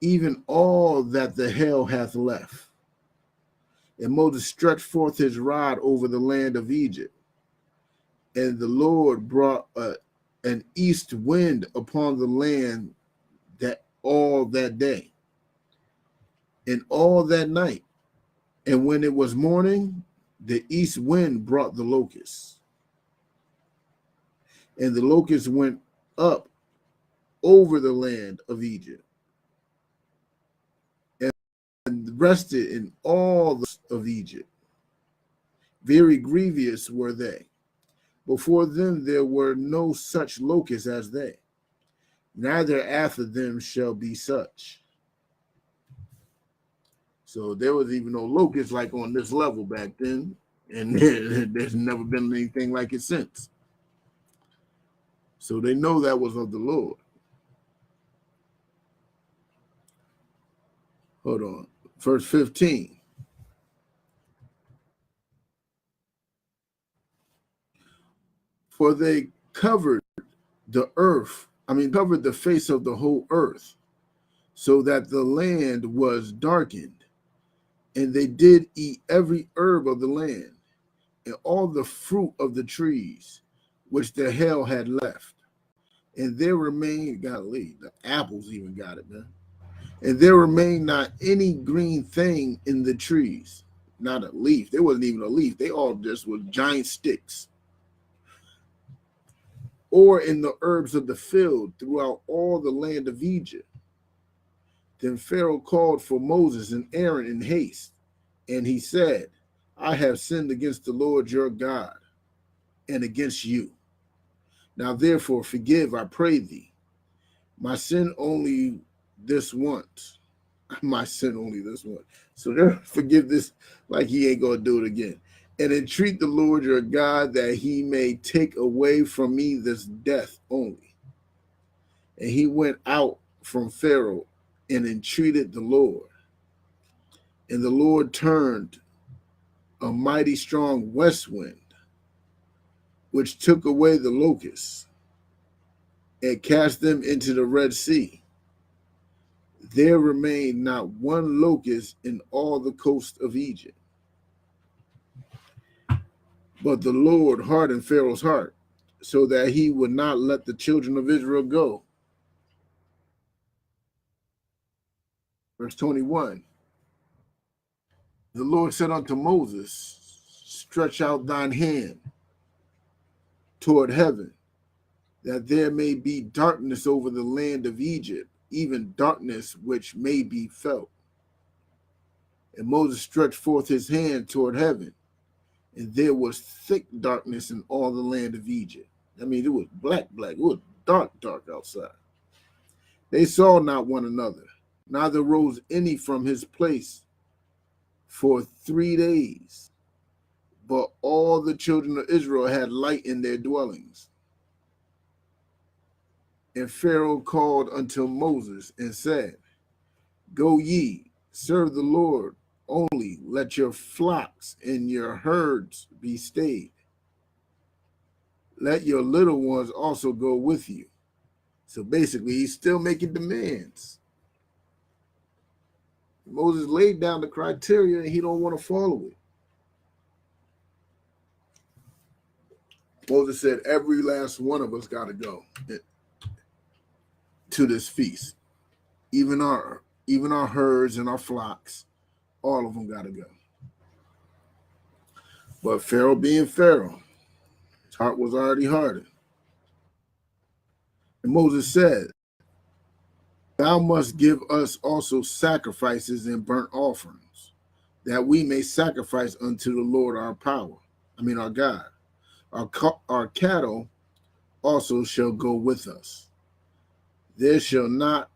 even all that the hail hath left. And Moses stretched forth his rod over the land of Egypt, and the Lord brought an east wind upon the land that all that day and all that night. And when it was morning, the east wind brought the locusts, and the locusts went up over the land of Egypt and rested in all of Egypt. Very grievous were they. Before them there were no such locusts as they, neither after them shall be such. So there was even no locusts like on this level back then, and there's never been anything like it since. So they know that was of the Lord. Hold on. Verse 15. For they covered covered the face of the whole earth, so that the land was darkened. And they did eat every herb of the land, and all the fruit of the trees, which the hail had left. And there remained, golly, the apples even got it, man. And there remained not any green thing in the trees, not a leaf. There wasn't even a leaf. They all just were giant sticks. Or in the herbs of the field throughout all the land of Egypt. Then Pharaoh called for Moses and Aaron in haste, and he said, I have sinned against the Lord your God and against you. Now therefore forgive, I pray thee, my sin only this once. My sin only this once. So forgive this like he ain't going to do it again. And entreat the Lord your God that he may take away from me this death only. And he went out from Pharaoh and entreated the Lord. And the Lord turned a mighty strong west wind, which took away the locusts and cast them into the Red Sea. There remained not one locust in all the coast of Egypt. But the Lord hardened Pharaoh's heart, so that he would not let the children of Israel go. Verse 21. The Lord said unto Moses, stretch out thine hand toward heaven, that there may be darkness over the land of Egypt, even darkness which may be felt. And Moses stretched forth his hand toward heaven, and there was thick darkness in all the land of Egypt. I mean, it was black. It was dark outside. They saw not one another, neither rose any from his place for 3 days. But all the children of Israel had light in their dwellings. And Pharaoh called unto Moses and said, go ye, serve the Lord, only let your flocks and your herds be stayed. Let your little ones also go with you. So basically, he's still making demands. Moses laid down the criteria and he don't want to follow it. Moses said, every last one of us got to go to this feast. Even our herds and our flocks, all of them got to go. But Pharaoh being Pharaoh, his heart was already hardened. And Moses said, thou must give us also sacrifices and burnt offerings, that we may sacrifice unto the Lord our God. Our cattle also shall go with us. There shall not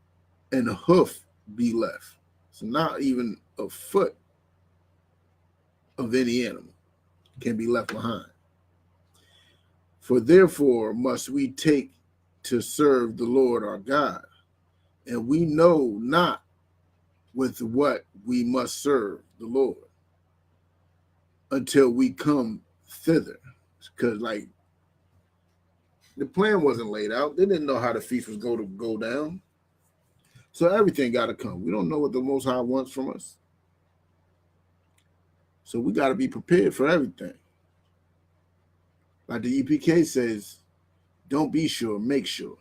an hoof be left. So not even a foot of any animal can be left behind. For therefore must we take to serve the Lord our God, and we know not with what we must serve the Lord until we come thither. Because like the plan wasn't laid out. They didn't know how the feast was going to go down. So everything got to come. We don't know what the Most High wants from us. So we got to be prepared for everything. Like the EPK says, don't be sure, make sure.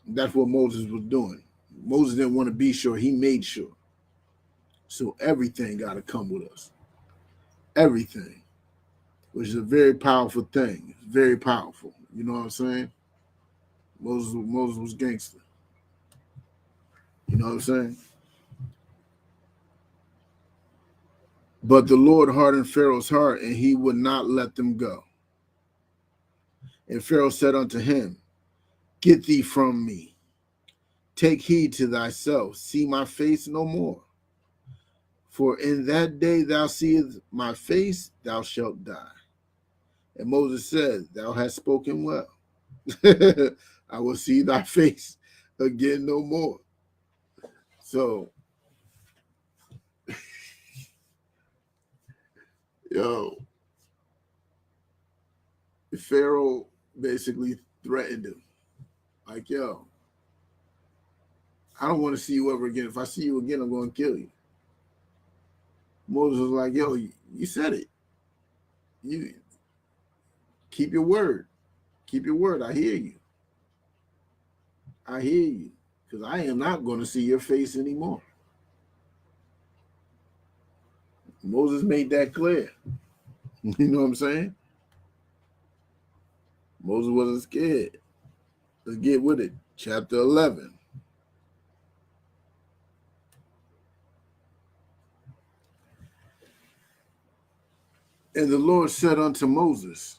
That's what Moses was doing. Moses didn't want to be sure. He made sure. So everything got to come with us. Everything. Which is a very powerful thing. It's very powerful. You know what I'm saying? Moses was gangster. You know what I'm saying? But the Lord hardened Pharaoh's heart, and he would not let them go. And Pharaoh said unto him, get thee from me. Take heed to thyself. See my face no more. For in that day thou seest my face, thou shalt die. And Moses said, thou hast spoken well. I will see thy face again no more. So, Pharaoh basically threatened him. Like, I don't want to see you ever again. If I see you again, I'm going to kill you. Moses was like, you said it. You keep your word. Keep your word. I hear you. I hear you. Because I am not going to see your face anymore. Moses made that clear. You know what I'm saying? Moses wasn't scared. Let's get with it. Chapter 11. And the Lord said unto Moses,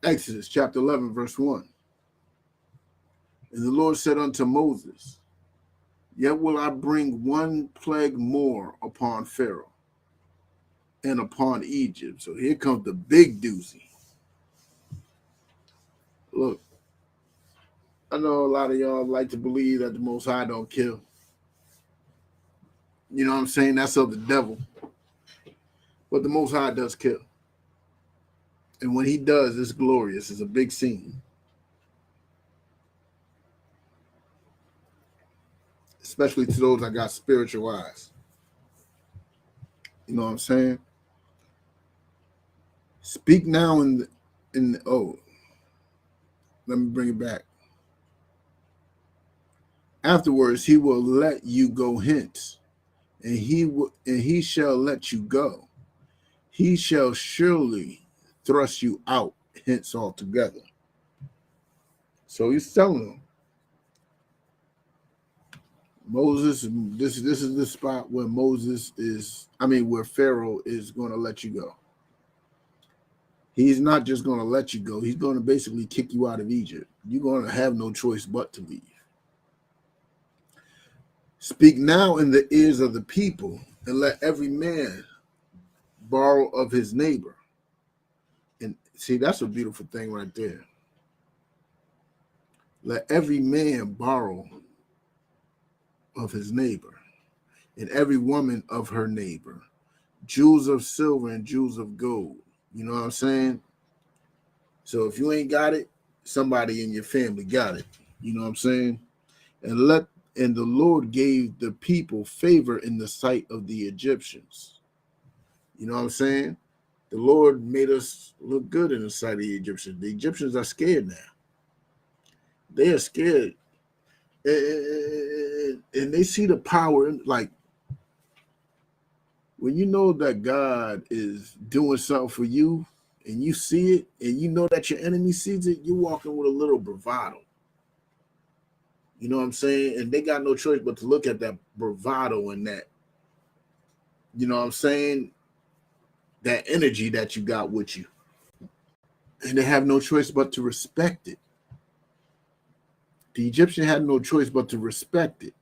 Exodus chapter 11, verse 1. And the Lord said unto Moses, yet will I bring one plague more upon Pharaoh and upon Egypt. So here comes the big doozy. Look, I know a lot of y'all like to believe that the Most High don't kill. You know what I'm saying? That's of the devil. But the Most High does kill. And when he does, it's glorious. It's a big scene. Especially to those that got spiritual eyes. You know what I'm saying? Speak now let me bring it back. Afterwards, he will let you go hence, and he shall let you go. He shall surely thrust you out hence altogether. So he's telling them, Moses, this is the spot where where Pharaoh is going to let you go. He's not just going to let you go. He's going to basically kick you out of Egypt. You're going to have no choice but to leave. Speak now in the ears of the people, and let every man borrow of his neighbor. And see, that's a beautiful thing right there. Let every man borrow of his neighbor, and every woman of her neighbor, jewels of silver and jewels of gold. You know what I'm saying? So if you ain't got it, somebody in your family got it. You know what I'm saying? And the Lord gave the people favor in the sight of the Egyptians. You know what I'm saying? The Lord made us look good in the sight of the Egyptians. The Egyptians are scared now. They are scared. And they see the power. Like, when you know that God is doing something for you, and you see it, and you know that your enemy sees it, you're walking with a little bravado. You know what I'm saying? And they got no choice but to look at that bravado and that, you know what I'm saying, that energy that you got with you. And they have no choice but to respect it. The Egyptian had no choice but to respect it.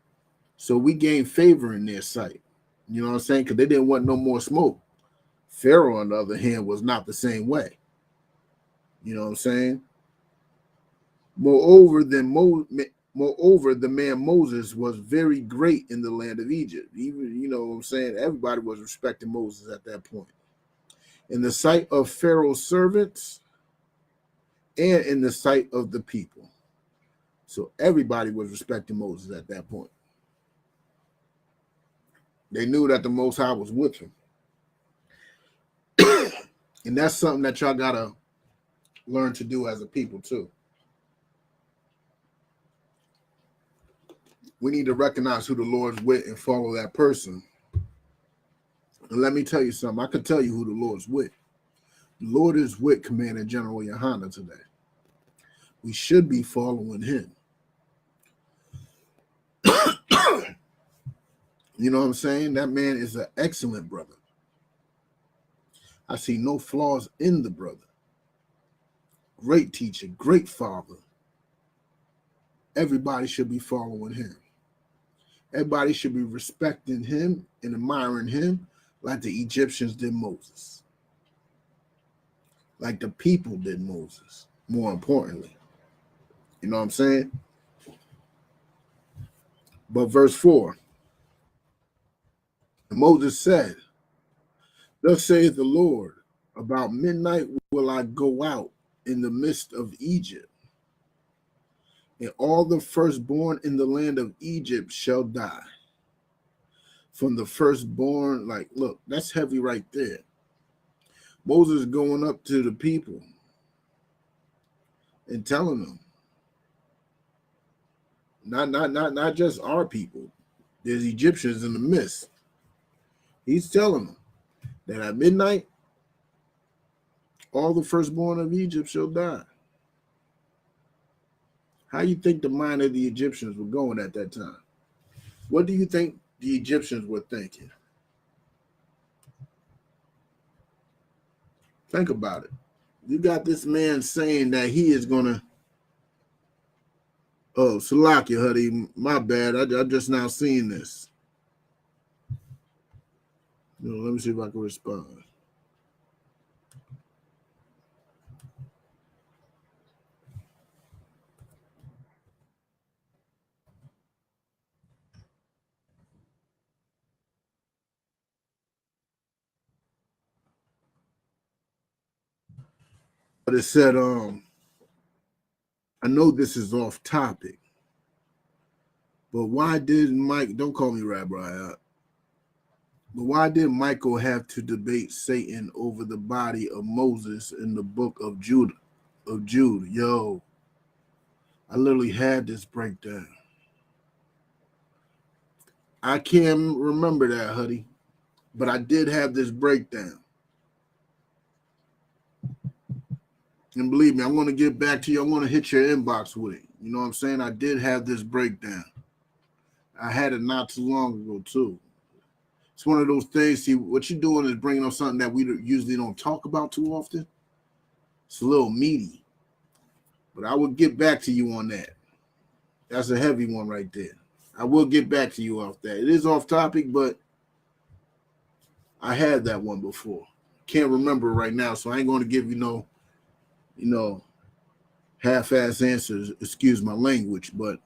So we gained favor in their sight. You know what I'm saying? Because they didn't want no more smoke. Pharaoh, on the other hand, was not the same way. You know what I'm saying? Moreover, Moreover, the man Moses was very great in the land of Egypt. Even, you know what I'm saying? Everybody was respecting Moses at that point. In the sight of Pharaoh's servants and in the sight of the people. So everybody was respecting Moses at that point. They knew that the Most High was with him. And that's something that y'all got to learn to do as a people too. We need to recognize who the Lord's with and follow that person. And let me tell you something. I could tell you who the Lord's with. The Lord is with Commander General Yohana today. We should be following him. You know what I'm saying? That man is an excellent brother. I see no flaws in the brother. Great teacher, great father. Everybody should be following him. Everybody should be respecting him and admiring him like the Egyptians did Moses. Like the people did Moses, more importantly. You know what I'm saying? But verse 4, Moses said, thus saith the Lord, about midnight will I go out in the midst of Egypt, and all the firstborn in the land of Egypt shall die. From the firstborn, like, look, that's heavy right there. Moses going up to the people and telling them, not just our people, there's Egyptians in the midst. He's telling them that at midnight, all the firstborn of Egypt shall die. How you think the mind of the Egyptians were going at that time? What do you think the Egyptians were thinking? Think about it. You got this man saying that he is going to, oh, Salakia, Huddy, my bad. I just now seen this. You know, let me see if I can respond. But it said, I know this is off topic, but why did Mike, don't call me Rabbi, but why did Michael have to debate Satan over the body of Moses in the book of Jude? Yo, I literally had this breakdown. I can't remember that, Huddy, but I did have this breakdown. And believe me, I want to get back to you. I want to hit your inbox with it. You know what I'm saying? I did have this breakdown. I had it not too long ago, too. It's one of those things. See, what you're doing is bringing up something that we usually don't talk about too often. It's a little meaty. But I will get back to you on that. That's a heavy one right there. I will get back to you off that. It is off topic, but I had that one before. Can't remember right now, so I ain't going to give you no half-ass answers, excuse my language, but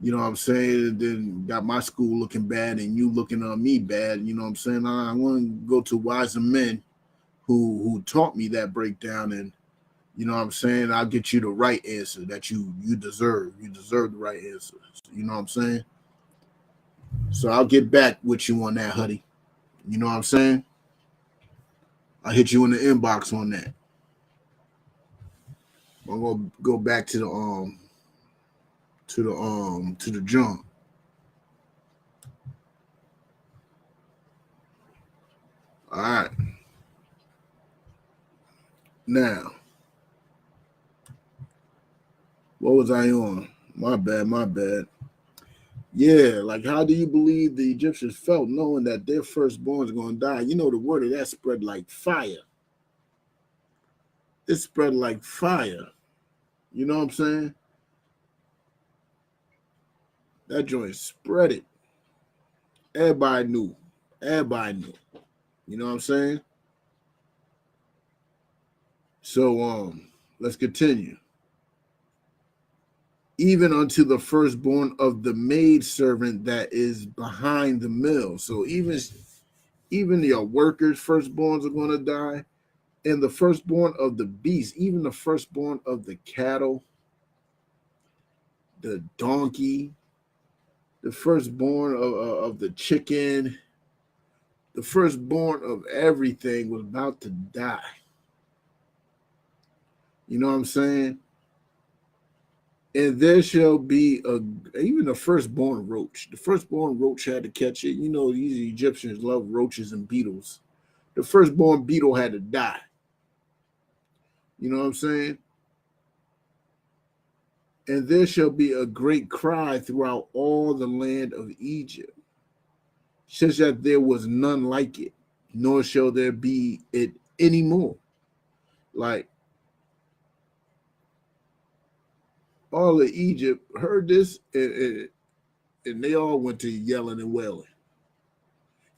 you know what I'm saying? Then got my school looking bad and you looking on me bad. You know what I'm saying? I want to go to wiser men who taught me that breakdown, and you know what I'm saying? I'll get you the right answer that you deserve. You deserve the right answer. You know what I'm saying? So I'll get back with you on that, Huddy. You know what I'm saying? I'll hit you in the inbox on that. I'm gonna go back to the jump. All right. Now, what was I on? My bad. Yeah, like how do you believe the Egyptians felt knowing that their firstborn is going to die? You know, the word of that spread like fire. It spread like fire. You know what I'm saying? That joint spread it. Everybody knew. You know what I'm saying? So let's continue. even unto the firstborn of the maidservant that is behind the mill. So even your workers' firstborns are going to die, and the firstborn of the beast, even the firstborn of the cattle, the donkey, the firstborn of the chicken, the firstborn of everything was about to die. You know what I'm saying? And there shall be even the firstborn roach. The firstborn roach had to catch it. You know, these Egyptians love roaches and beetles. The firstborn beetle had to die. You know what I'm saying? And there shall be a great cry throughout all the land of Egypt, such that there was none like it, nor shall there be it anymore. Like, all of Egypt heard this, and they all went to yelling and wailing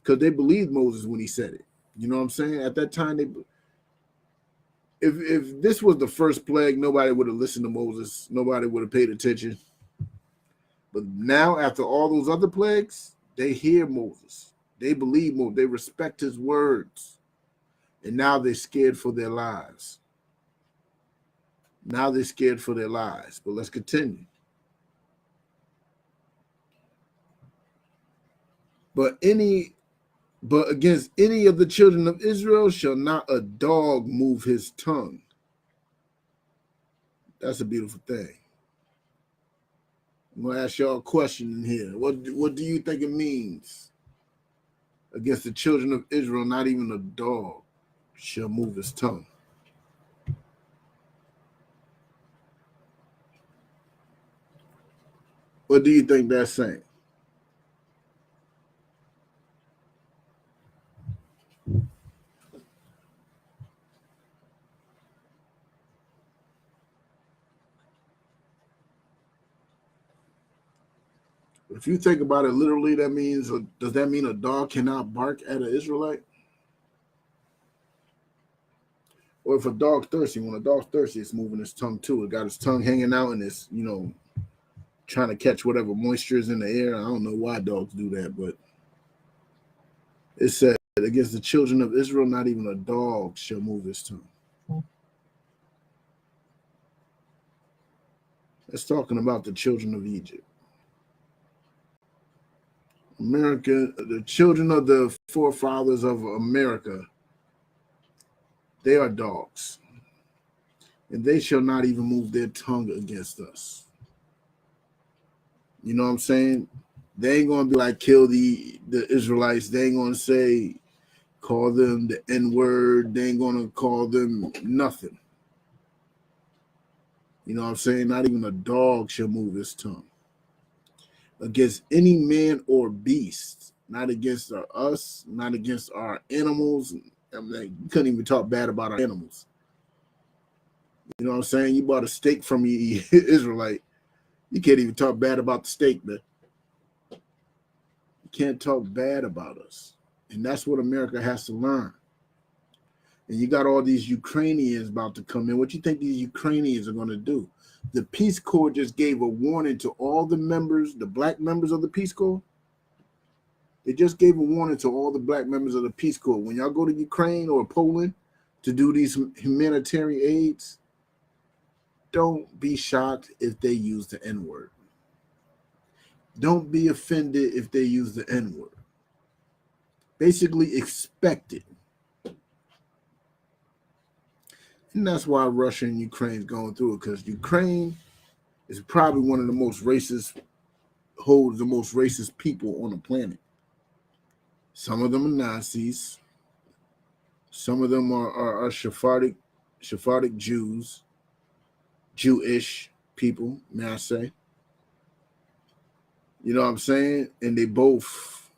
because they believed Moses when he said it. You know what I'm saying? At that time, if this was the first plague, nobody would have listened to Moses. Nobody would have paid attention. But now, after all those other plagues, they hear Moses. They believe Moses. They respect his words. And now they're scared for their lives. Now they're scared for their lives. But let's continue. But against any of the children of Israel shall not a dog move his tongue. That's a beautiful thing. I'm gonna ask y'all a question in here. What do you think it means? Against the children of Israel, not even a dog shall move his tongue. What do you think that's saying? If you think about it literally, that means, does that mean a dog cannot bark at an Israelite? Or if a dog's thirsty, when a dog's thirsty, it's moving his tongue too. It got his tongue hanging out and it's, trying to catch whatever moisture is in the air. I don't know why dogs do that, but it said, against the children of Israel, not even a dog shall move his tongue. It's talking about the children of Egypt. America, the children of the forefathers of America, they are dogs. And they shall not even move their tongue against us. You know what I'm saying? They ain't going to be like, kill the Israelites. They ain't going to say, call them the N-word. They ain't going to call them nothing. You know what I'm saying? Not even a dog shall move his tongue against any man or beast, not against us, not against our animals. I mean, you couldn't even talk bad about our animals. You know what I'm saying? You bought a steak from the Israelite. You can't even talk bad about the steak, man. You can't talk bad about us. And that's what America has to learn. And you got all these Ukrainians about to come in. What you think these Ukrainians are going to do? The Peace Corps just gave a warning to all the members, the black members of the Peace Corps. They just gave a warning to all the black members of the Peace Corps. When y'all go to Ukraine or Poland to do these humanitarian aids, don't be shocked if they use the N-word. Don't be offended if they use the N-word. Basically, expect it. And that's why Russia and Ukraine is going through it, because Ukraine is probably one of the most racist, holds the most racist people on the planet. Some of them are Nazis. Some of them are Sephardic Jews, Jewish people, may I say. You know what I'm saying? And they both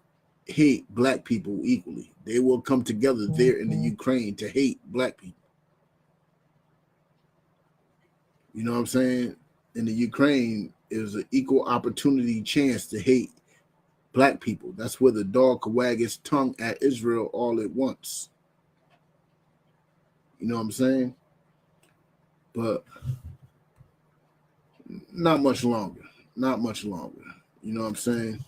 hate black people equally. They will come together there in the Ukraine to hate black people. You know what I'm saying? In the Ukraine, is an equal opportunity chance to hate black people. That's where the dog could wag its tongue at Israel all at once. You know what I'm saying? But Not much longer. Not much longer. You know what I'm saying?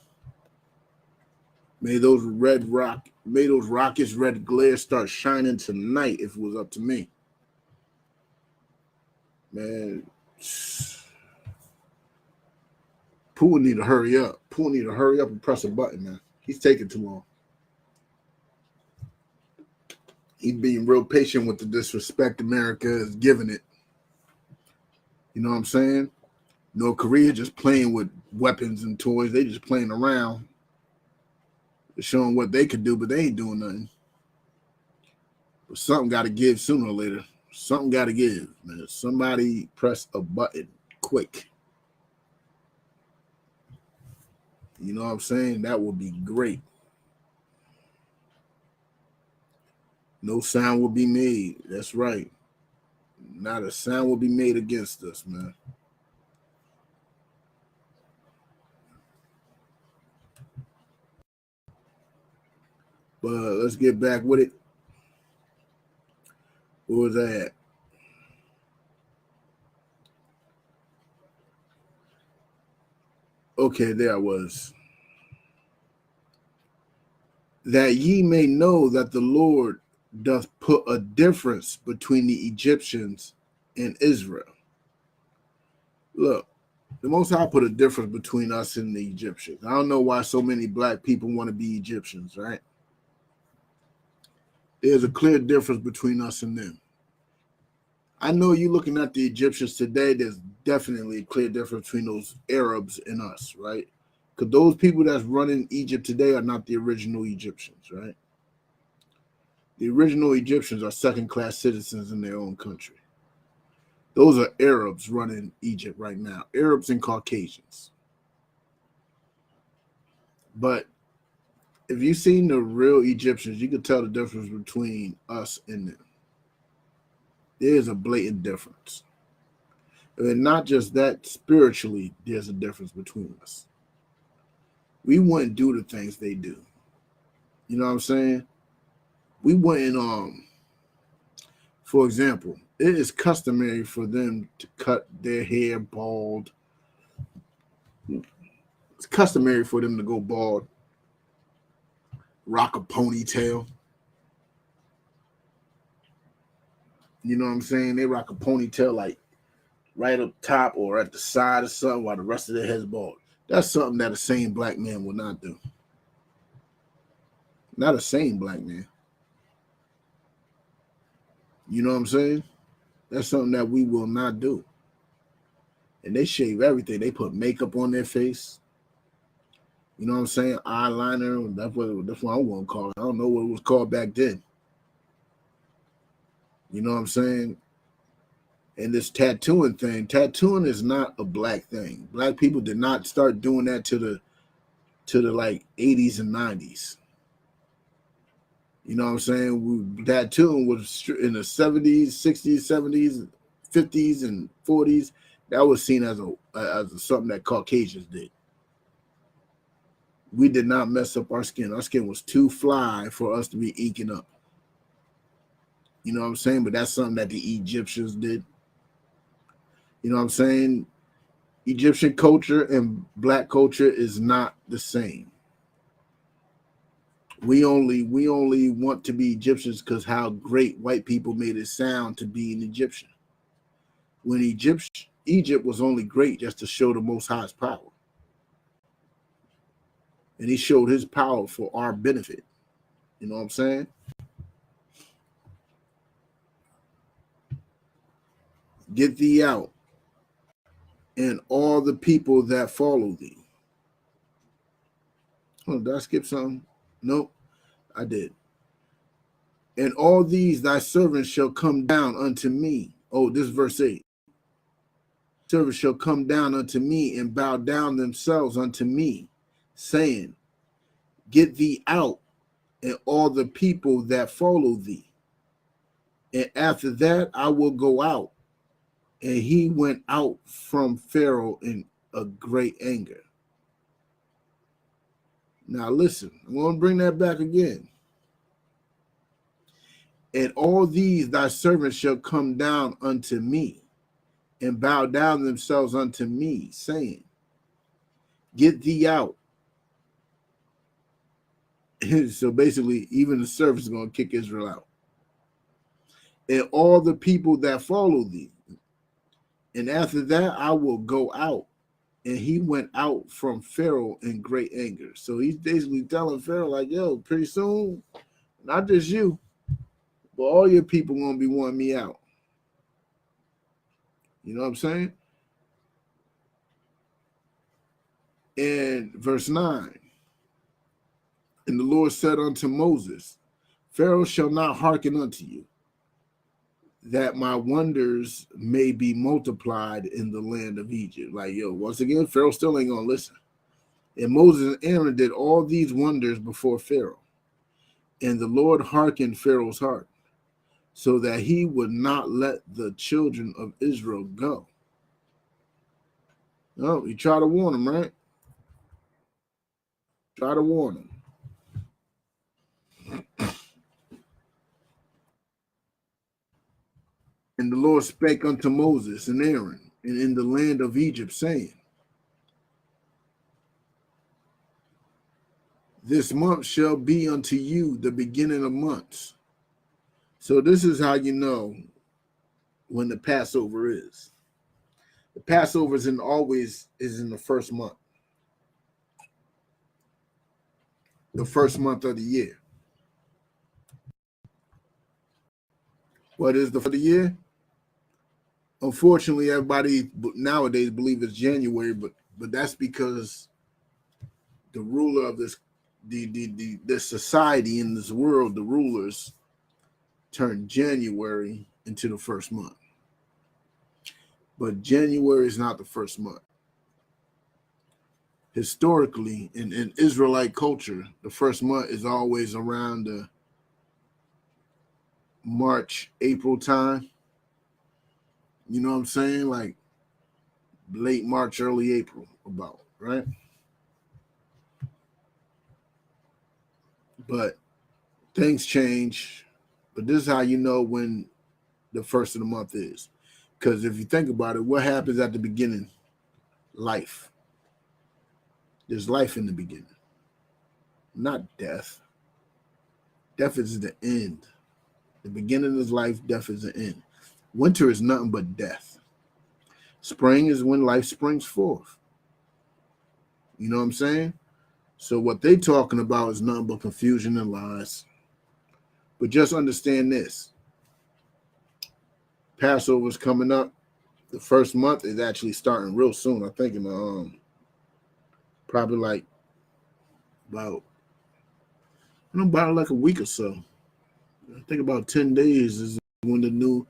May those rockets' red glare start shining tonight if it was up to me. Man, Pooh need to hurry up. Pooh need to hurry up and press a button, man. He's taking too long. He's being real patient with the disrespect America is giving it. You know what I'm saying? North Korea just playing with weapons and toys. They just playing around. They're showing what they could do, but they ain't doing nothing. But something got to give sooner or later. Something got to give, man. Somebody press a button quick. You know what I'm saying? That would be great. No sound will be made. That's right. Not a sound will be made against us, man. But let's get back with it. Where was I at? Okay, there I was. That ye may know that the Lord doth put a difference between the Egyptians and Israel. Look, the Most High put a difference between us and the Egyptians. I don't know why so many black people want to be Egyptians, right? There's a clear difference between us and them. I know you're looking at the Egyptians today, there's definitely a clear difference between those Arabs and us, right? Because those people that's running Egypt today are not the original Egyptians, right? The original Egyptians are second-class citizens in their own country. Those are Arabs running Egypt right now, Arabs and Caucasians. But if you've seen the real Egyptians, you can tell the difference between us and them. There's a blatant difference. And not just that, spiritually, there's a difference between us. We wouldn't do the things they do. You know what I'm saying? We wouldn't, for example, it is customary for them to cut their hair bald. It's customary for them to go bald, rock a ponytail. You know what I'm saying? They rock a ponytail like right up top or at the side or something while the rest of their head's bald. That's something that a sane black man will not do. Not a sane black man. You know what I'm saying? That's something that we will not do. And they shave everything. They put makeup on their face. You know what I'm saying? Eyeliner. That's what I want to call it. I don't know what it was called back then. You know what I'm saying? And this tattooing thing. Tattooing is not a black thing. Black people did not start doing that to the like 80s and 90s. You know what I'm saying? Tattooing was in the 70s, 60s, 70s, 50s, and 40s. That was seen as something that Caucasians did. We did not mess up our skin. Our skin was too fly for us to be inking up. You know what I'm saying? But that's something that the Egyptians did. You know what I'm saying? Egyptian culture and black culture is not the same. We only want to be Egyptians because how great white people made it sound to be an Egyptian. When Egypt was only great just to show the Most High's power. And he showed his power for our benefit. You know what I'm saying? Get thee out, and all the people that follow thee. Oh, did I skip something? Nope, I did. And all these thy servants shall come down unto me. Oh, this is verse 8. Servants shall come down unto me and bow down themselves unto me, saying, get thee out, and all the people that follow thee. And after that I will go out. And he went out from Pharaoh in a great anger. Now listen, I'm going to bring that back again. And all these thy servants shall come down unto me and bow down themselves unto me, saying, Get thee out. So basically, even the servants is going to kick Israel out. And all the people that follow thee. And after that, I will go out. And he went out from Pharaoh in great anger. So he's basically telling Pharaoh, like, yo, pretty soon, not just you, but all your people going to be wanting me out. You know what I'm saying? And verse 9. And the Lord said unto Moses, Pharaoh shall not hearken unto you, that my wonders may be multiplied in the land of Egypt. Like, yo, once again, Pharaoh still ain't going to listen. And Moses and Aaron did all these wonders before Pharaoh. And the Lord hearkened Pharaoh's heart, so that he would not let the children of Israel go. No, he tried to warn them, right? Try to warn them. And the Lord spake unto Moses and Aaron, and in the land of Egypt, saying, This month shall be unto you the beginning of months. So this is how you know when the Passover is. The Passover is always in the first month. The first month of the year. What is the year? Unfortunately, everybody nowadays believe it's January, but that's because the ruler of this, the society in this world, the rulers turned January into the first month. But January is not the first month. Historically, in Israelite culture, the first month is always around the March, April time. You know what I'm saying? Like late March, early April, about, right? But things change. But this is how you know when the first of the month is. Because if you think about it, what happens at the beginning? Life. There's life in the beginning, not death. Death is the end. The beginning is life, death is the end. Winter is nothing but death. Spring is when life springs forth. You know what I'm saying? So what they talking about is nothing but confusion and lies. But just understand this. Passover is coming up. The first month is actually starting real soon. I think in probably like about like a week or so. I think about 10 days is when the new,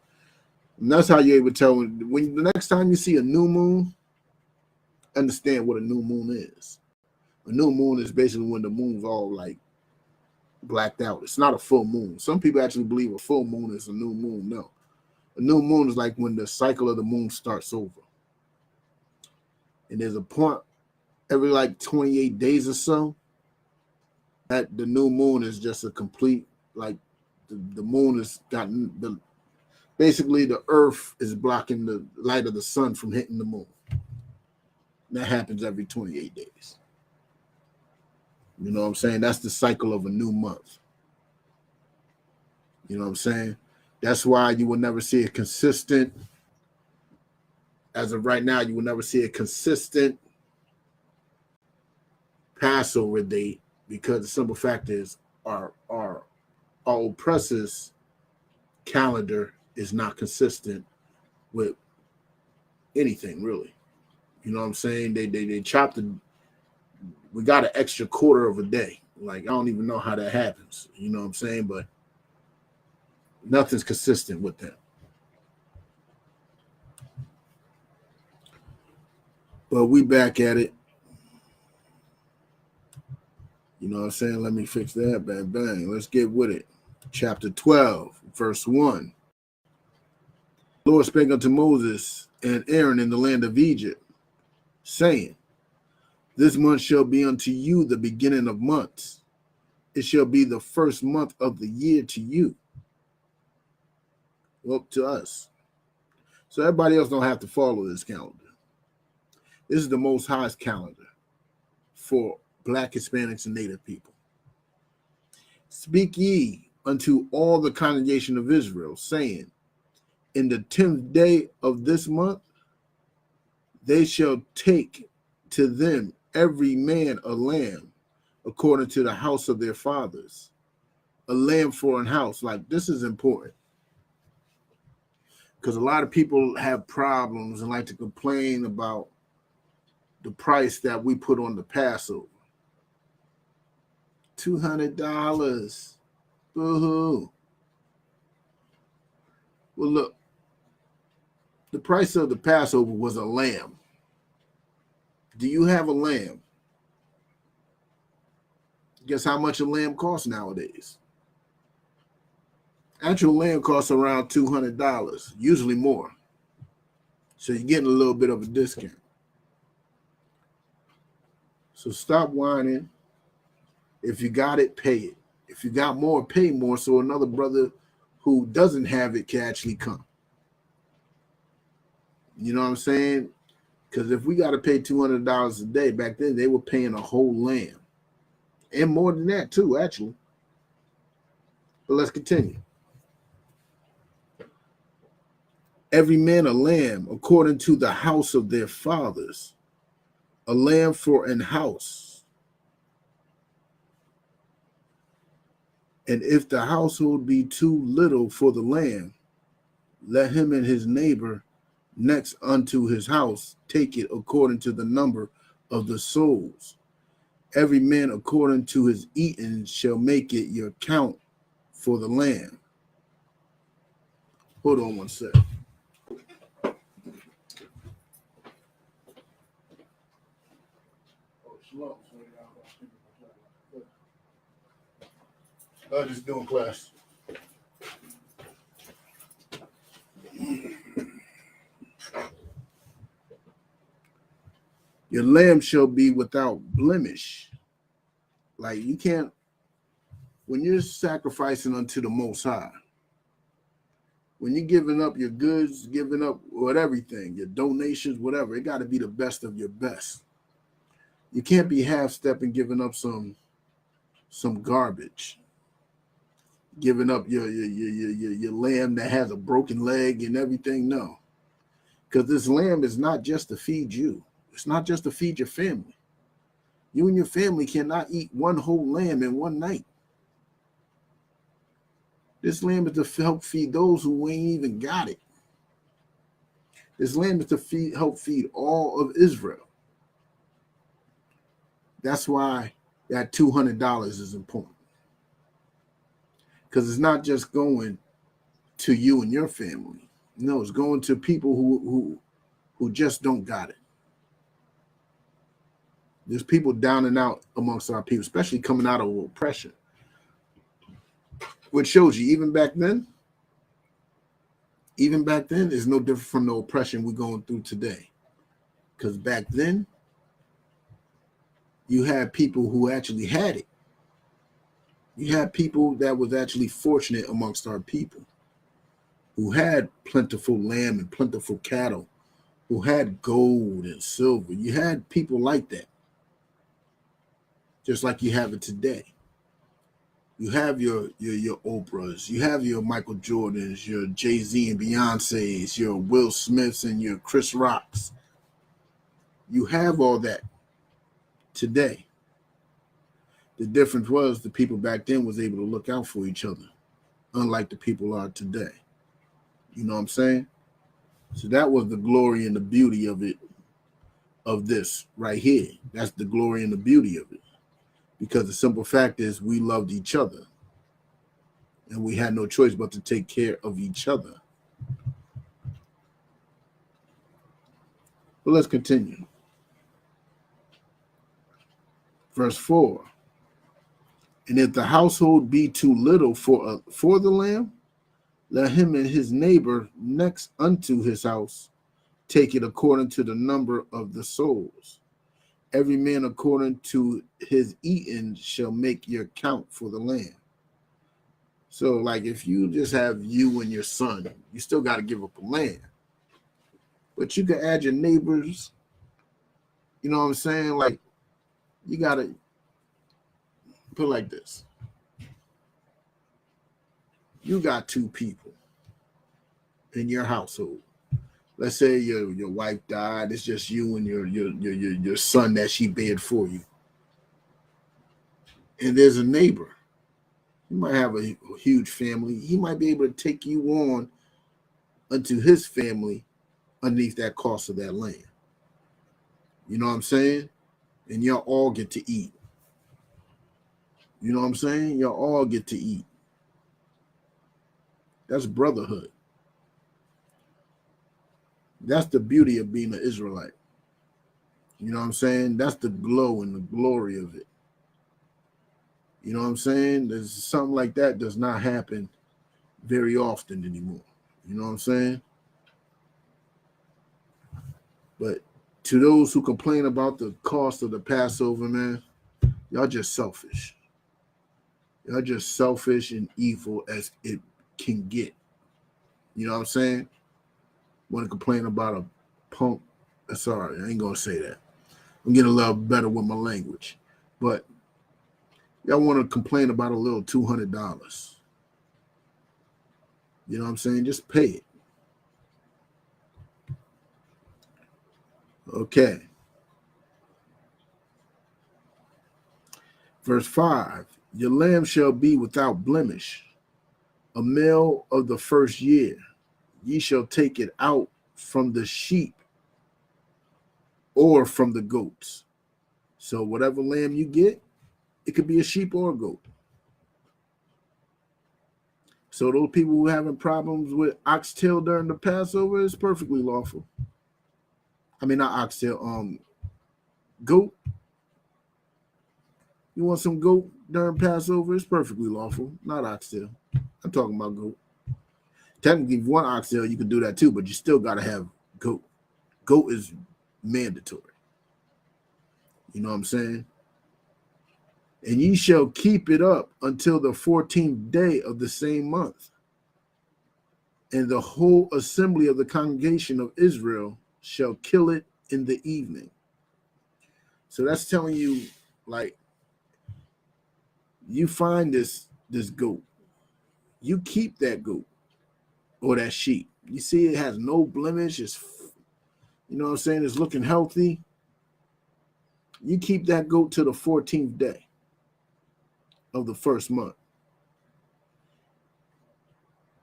and that's how you're able to tell when the next time you see a new moon, understand what a new moon is. A new moon is basically when the moon's all like blacked out. It's not a full moon. Some people actually believe a full moon is a new moon. No. A new moon is like when the cycle of the moon starts over. And there's a point every like 28 days or so that the new moon is just a complete, like the moon has gotten the, basically the earth is blocking the light of the sun from hitting the moon. That happens every 28 days. You know what I'm saying? That's the cycle of a new month. You know what I'm saying? That's why you will never see a consistent, as of right now, you will never see a consistent Passover date, because the simple fact is our oppressor's calendar is not consistent with anything, really. You know what I'm saying? They chopped we got an extra quarter of a day. Like, I don't even know how that happens. You know what I'm saying? But nothing's consistent with that. But we back at it. You know what I'm saying? Let me fix that. Bang, bang. Let's get with it. Chapter 12, verse 1. The Lord spake unto Moses and Aaron in the land of Egypt, saying, This month shall be unto you the beginning of months. It shall be the first month of the year to you. Well, to us. So everybody else don't have to follow this calendar. This is the Most High's calendar for Black, Hispanics, and Native people. Speak ye unto all the congregation of Israel, saying, in the 10th day of this month, they shall take to them every man a lamb, according to the house of their fathers. A lamb for an house. Like, this is important, because a lot of people have problems and like to complain about the price that we put on the Passover. $200. Boo-hoo. Well, look, the price of the Passover was a lamb. Do you have a lamb? Guess how much a lamb costs nowadays? Actual lamb costs around $200, usually more. So you're getting a little bit of a discount. So stop whining. If you got it, pay it. If you got more, pay more, so another brother who doesn't have it can actually come. You know what I'm saying? Because if we got to pay $200 a day, back then they were paying a whole lamb. And more than that too, actually. But let's continue. Every man a lamb according to the house of their fathers. A lamb for an house. And if the household be too little for the lamb, let him and his neighbor next unto his house take it according to the number of the souls. Every man according to his eating shall make it your count for the lamb. Hold on one sec. I'm just doing class. Your lamb shall be without blemish. Like, you can't, when you're sacrificing unto the Most High, when you're giving up your goods, giving up everything, your donations, whatever, it got to be the best of your best. You can't be half-stepping, giving up some garbage, giving up your lamb that has a broken leg and everything. No, because this lamb is not just to feed you. It's not just to feed your family. You and your family cannot eat one whole lamb in one night. This lamb is to help feed those who ain't even got it. This lamb is to help feed all of Israel. That's why that $200 is important. Because it's not just going to you and your family. No, it's going to people who just don't got it. There's people down and out amongst our people, especially coming out of oppression. Which shows you, even back then, is no different from the oppression we're going through today. Because back then, you had people who actually had it. You had people that was actually fortunate amongst our people, who had plentiful lamb and plentiful cattle, who had gold and silver. You had people like that, just like you have it today. You have your Oprahs, you have your Michael Jordans, your Jay-Z and Beyonce's, your Will Smiths and your Chris Rocks. You have all that today. The difference was the people back then was able to look out for each other, unlike the people are today. You know what I'm saying? So that was the glory and the beauty of it, of this right here. That's the glory and the beauty of it. Because the simple fact is we loved each other. And we had no choice but to take care of each other. But let's continue. Verse 4. And if the household be too little for the lamb, let him and his neighbor next unto his house take it according to the number of the souls. Every man according to his eating shall make your count for the lamb. So, like, if you just have you and your son, you still got to give up a lamb. But you can add your neighbors. You know what I'm saying? Like, you got to put it like this. You got two people in your household. Let's say your wife died. It's just you and your son that she bred for you. And there's a neighbor. You might have a huge family. He might be able to take you on unto his family underneath that cost of that land. You know what I'm saying? And y'all all get to eat. You know what I'm saying? Y'all all get to eat. That's brotherhood. That's the beauty of being an Israelite. You know what I'm saying? That's the glow and the glory of it. You know what I'm saying? There's something like that does not happen very often anymore. You know what I'm saying? But to those who complain about the cost of the Passover, man, y'all just selfish. Y'all just selfish and evil as it can get. You know what I'm saying? Want to complain about a punk? Sorry, I ain't gonna say that. I'm getting a little better with my language. But y'all want to complain about a little $200. You know what I'm saying? Just pay it. Okay. Verse 5, your lamb shall be without blemish, a male of the first year. Ye shall take it out from the sheep or from the goats. So whatever lamb you get, it could be a sheep or a goat. So those people who are having problems with oxtail during the Passover is perfectly lawful. I mean, not oxtail, goat. You want some goat during Passover? It's perfectly lawful, not oxtail. I'm talking about goat. Technically, if you want oxtail, you can do that too, but you still got to have goat. Goat is mandatory. You know what I'm saying? And ye shall keep it up until the 14th day of the same month. And the whole assembly of the congregation of Israel shall kill it in the evening. So that's telling you, like, you find this goat. You keep that goat or that sheep. You see it has no blemish. It's, you know what I'm saying? It's looking healthy. You keep that goat to the 14th day of the first month.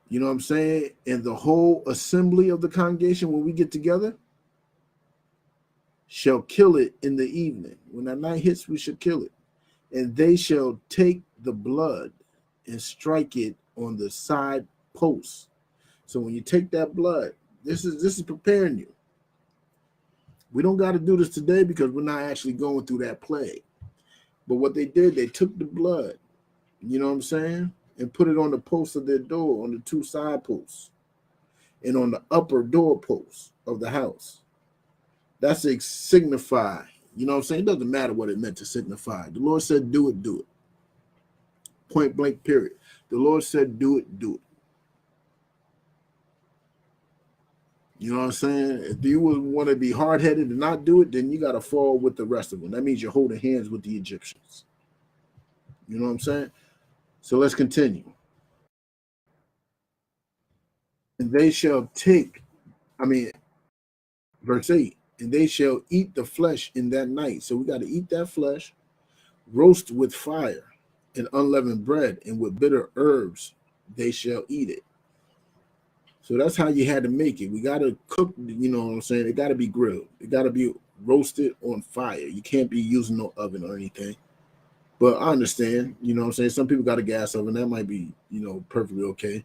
You know what I'm saying? And the whole assembly of the congregation, when we get together, shall kill it in the evening. When that night hits, we shall kill it. And they shall take the blood and strike it on the side posts. So when you take that blood, this is preparing you. We don't got to do this today because we're not actually going through that plague. But what they did, they took the blood, you know what I'm saying, and put it on the posts of their door, on the two side posts, and on the upper door posts of the house. That's a signify. You know what I'm saying? It doesn't matter what it meant to signify. The Lord said, do it, do it. Point blank, period. The Lord said, do it, do it. You know what I'm saying? If you would want to be hard-headed and not do it, then you got to fall with the rest of them. That means you're holding hands with the Egyptians. You know what I'm saying? So let's continue. And they shall take, verse 8, and they shall eat the flesh in that night. So we got to eat that flesh, roast with fire and unleavened bread, and with bitter herbs they shall eat it. So that's how you had to make it. We got to cook, you know what I'm saying? It got to be grilled. It got to be roasted on fire. You can't be using no oven or anything. But I understand, you know what I'm saying? Some people got a gas oven. That might be, you know, perfectly okay.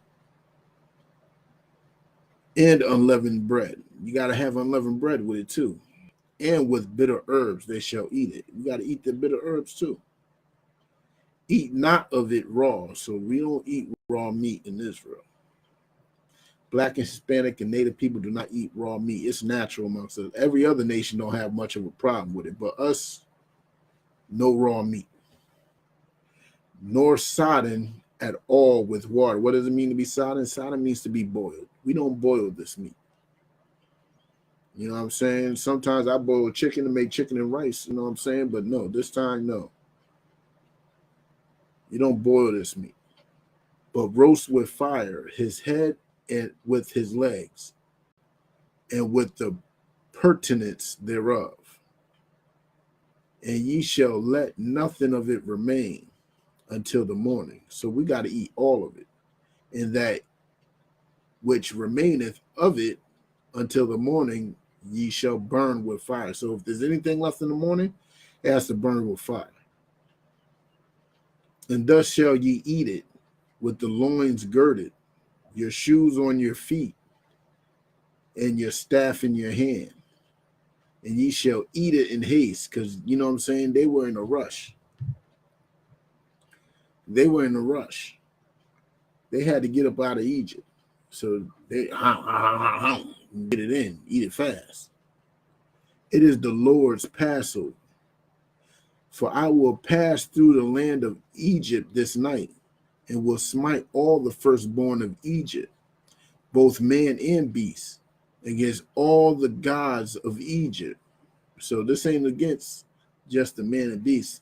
And unleavened bread. You got to have unleavened bread with it too. And with bitter herbs, they shall eat it. You got to eat the bitter herbs too. Eat not of it raw. So we don't eat raw meat in Israel. Black and Hispanic and Native people do not eat raw meat. It's natural amongst us. Every other nation don't have much of a problem with it. But us, no raw meat. Nor sodden at all with water. What does it mean to be sodden? Sodden means to be boiled. We don't boil this meat. You know what I'm saying? Sometimes I boil chicken to make chicken and rice, you know what I'm saying? But no, this time, no. You don't boil this meat, but roast with fire his head and with his legs and with the pertinence thereof. And ye shall let nothing of it remain until the morning. So we got to eat all of it. And that which remaineth of it until the morning, ye shall burn with fire. So if there's anything left in the morning, it has to burn with fire. And thus shall ye eat it with the loins girded, your shoes on your feet, and your staff in your hand. And ye shall eat it in haste, because, you know what I'm saying, they were in a rush. They were in a rush. They had to get up out of Egypt. So they get it in, eat it fast. It is the Lord's Passover. For I will pass through the land of Egypt this night, and will smite all the firstborn of Egypt, both man and beast, against all the gods of Egypt. So this ain't against just the man and beast.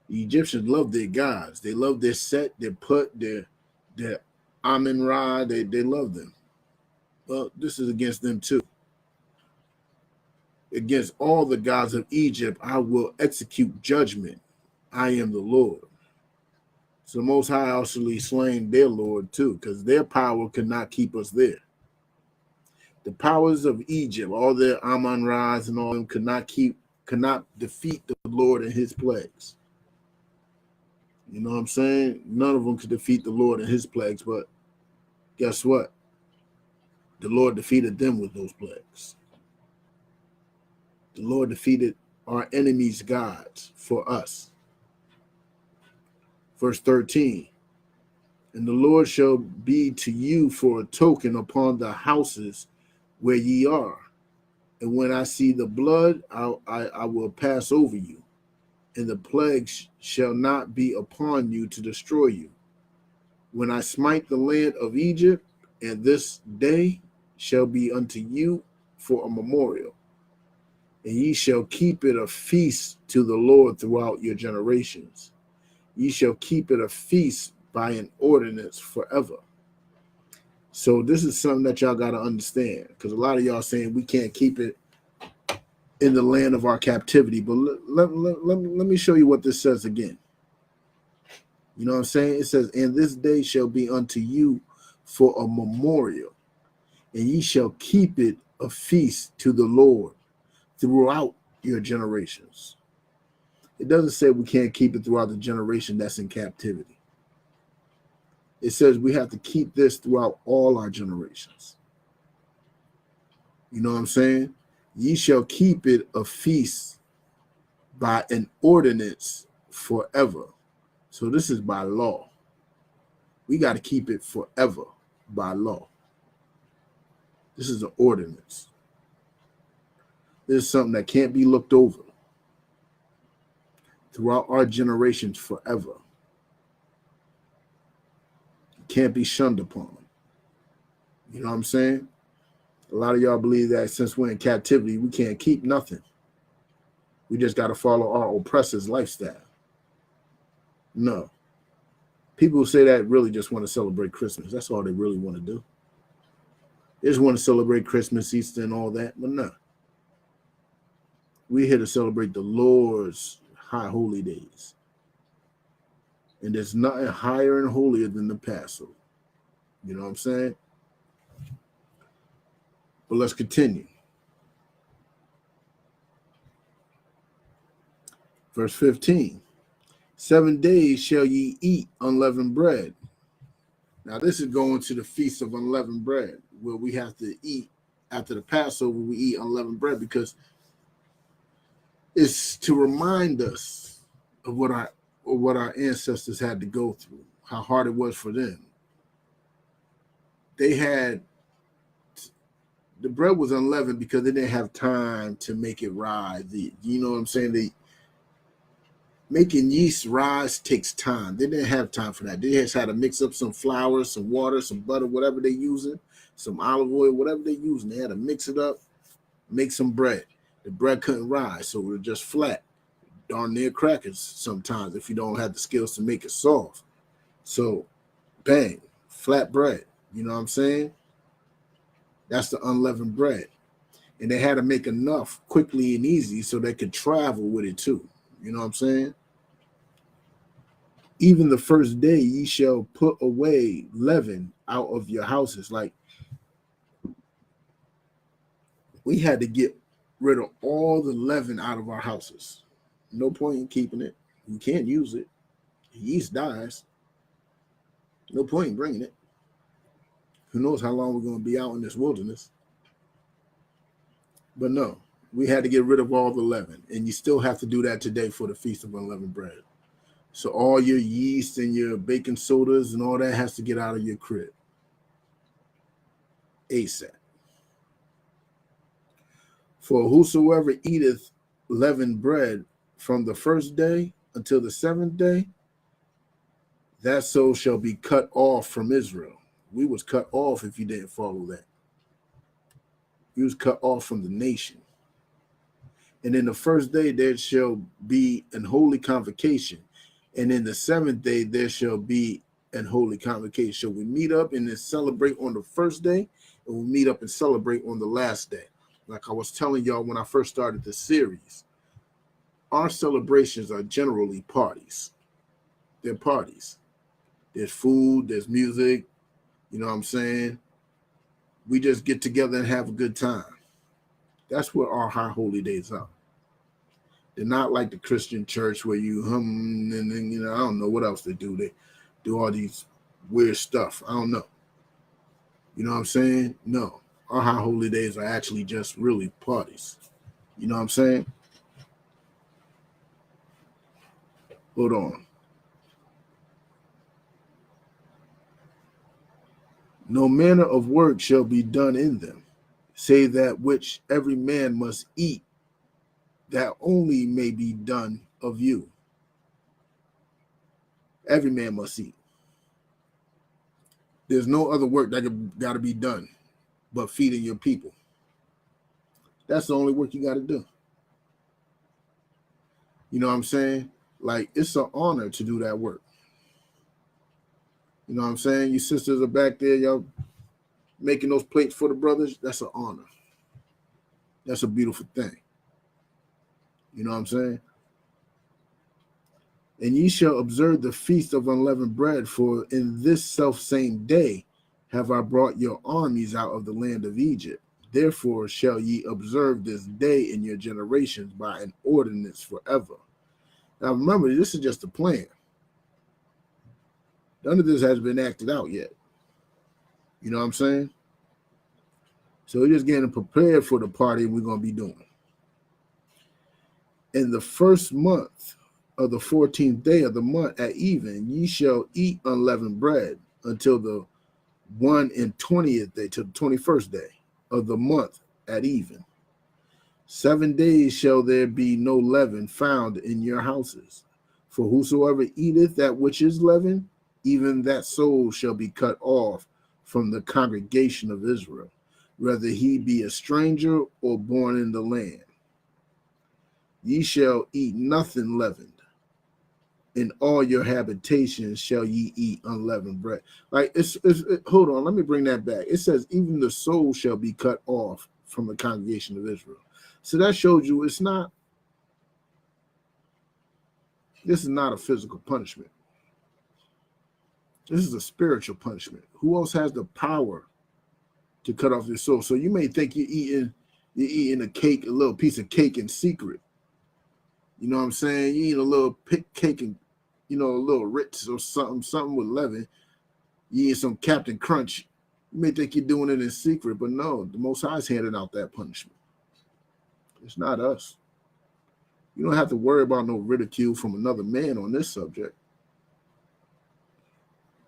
The Egyptians love their gods. They love their Set, their Put, their Amun-Ra. They love them. Well, this is against them too. Against all the gods of Egypt, I will execute judgment. I am the Lord. So the Most High actually slain their Lord too, because their power could not keep us there. The powers of Egypt, all their Amun-Ras and all of them could not defeat the Lord and his plagues. You know what I'm saying? None of them could defeat the Lord and his plagues, but guess what? The Lord defeated them with those plagues. The Lord defeated our enemies' gods for us. Verse 13, and the Lord shall be to you for a token upon the houses where ye are. And when I see the blood, I will pass over you, and the plagues shall not be upon you to destroy you. When I smite the land of Egypt, and this day shall be unto you for a memorial, and ye shall keep it a feast to the Lord throughout your generations. Ye shall keep it a feast by an ordinance forever. So this is something that y'all got to understand, because a lot of y'all saying we can't keep it in the land of our captivity. But let me show you what this says again. You know what I'm saying? It says, and this day shall be unto you for a memorial, and ye shall keep it a feast to the Lord throughout your generations. It doesn't say we can't keep it throughout the generation that's in captivity. It says we have to keep this throughout all our generations. You know what I'm saying? Ye shall keep it a feast by an ordinance forever. So this is by law. We got to keep it forever by law. This is an ordinance. This is something that can't be looked over throughout our generations forever. It can't be shunned upon. You know what I'm saying? A lot of y'all believe that since we're in captivity, we can't keep nothing. We just got to follow our oppressor's lifestyle. No. People who say that really just want to celebrate Christmas. That's all they really want to do. They just want to celebrate Christmas, Easter, and all that. But no. We're here to celebrate the Lord's high holy days. And there's nothing higher and holier than the Passover. You know what I'm saying? But let's continue. Verse 15. 7 days shall ye eat unleavened bread. Now this is going to the feast of unleavened bread, where we have to eat after the Passover. We eat unleavened bread because it's to remind us of what our ancestors had to go through, how hard it was for them. The bread was unleavened because they didn't have time to make it rise. You know what I'm saying? Making yeast rise takes time. They didn't have time for that. They just had to mix up some flour, some water, some butter, whatever they're using, some olive oil, whatever they're using. They had to mix it up, make some bread. The bread couldn't rise, so it was just flat, darn near crackers sometimes if you don't have the skills to make it soft. So, bang, flat bread. You know what I'm saying? That's the unleavened bread. And they had to make enough quickly and easy so they could travel with it too. You know what I'm saying? Even the first day ye shall put away leaven out of your houses. Like, we had to get rid of all the leaven out of our houses. No point in keeping it. You can't use it. Yeast dies. No point in bringing it. Who knows how long we're going to be out in this wilderness. But no, we had to get rid of all the leaven. And you still have to do that today for the Feast of Unleavened Bread. So all your yeast and your baking sodas and all that has to get out of your crib ASAP. For whosoever eateth leavened bread from the first day until the seventh day, that soul shall be cut off from Israel. We was cut off if you didn't follow that. You was cut off from the nation. And in the first day there shall be an holy convocation. And in the seventh day there shall be an holy convocation. So we meet up and then celebrate on the first day, and we meet up and celebrate on the last day. Like I was telling y'all when I first started the series, our celebrations are generally parties. They're parties. There's food, there's music, you know what I'm saying? We just get together and have a good time. That's what our high holy days are. They're not like the Christian church where you hum and then, you know, I don't know what else they do. They do all these weird stuff. I don't know. You know what I'm saying? No. Our high holy days are actually just really parties. You know what I'm saying? Hold on. No manner of work shall be done in them, save that which every man must eat, that only may be done of you. Every man must eat. There's no other work that got to be done but feeding your people. That's the only work you got to do. You know what I'm saying? Like, it's an honor to do that work. You know what I'm saying? You sisters are back there, y'all making those plates for the brothers. That's an honor. That's a beautiful thing. You know what I'm saying? And ye shall observe the feast of unleavened bread, for in this selfsame day have I brought your armies out of the land of Egypt. Therefore shall ye observe this day in your generations by an ordinance forever. Now remember, this is just a plan. None of this has been acted out yet. You know what I'm saying? So we're just getting prepared for the party we're going to be doing. In the first month of the 14th day of the month at even, ye shall eat unleavened bread until the 21st day, to the 21st day of the month at even. 7 days shall there be no leaven found in your houses. For whosoever eateth that which is leavened, even that soul shall be cut off from the congregation of Israel, whether he be a stranger or born in the land. Ye shall eat nothing leavened. In all your habitations shall ye eat unleavened bread. Like, hold on, let me bring that back. It says, even the soul shall be cut off from the congregation of Israel. So that shows you this is not a physical punishment. This is a spiritual punishment. Who else has the power to cut off your soul? So you may think you're eating a little piece of cake in secret. You know what I'm saying? You eat a little cake and, you know, a little Ritz or something with leaven. You eat some Captain Crunch. You may think you're doing it in secret, but no, the Most High is handing out that punishment. It's not us. You don't have to worry about no ridicule from another man on this subject.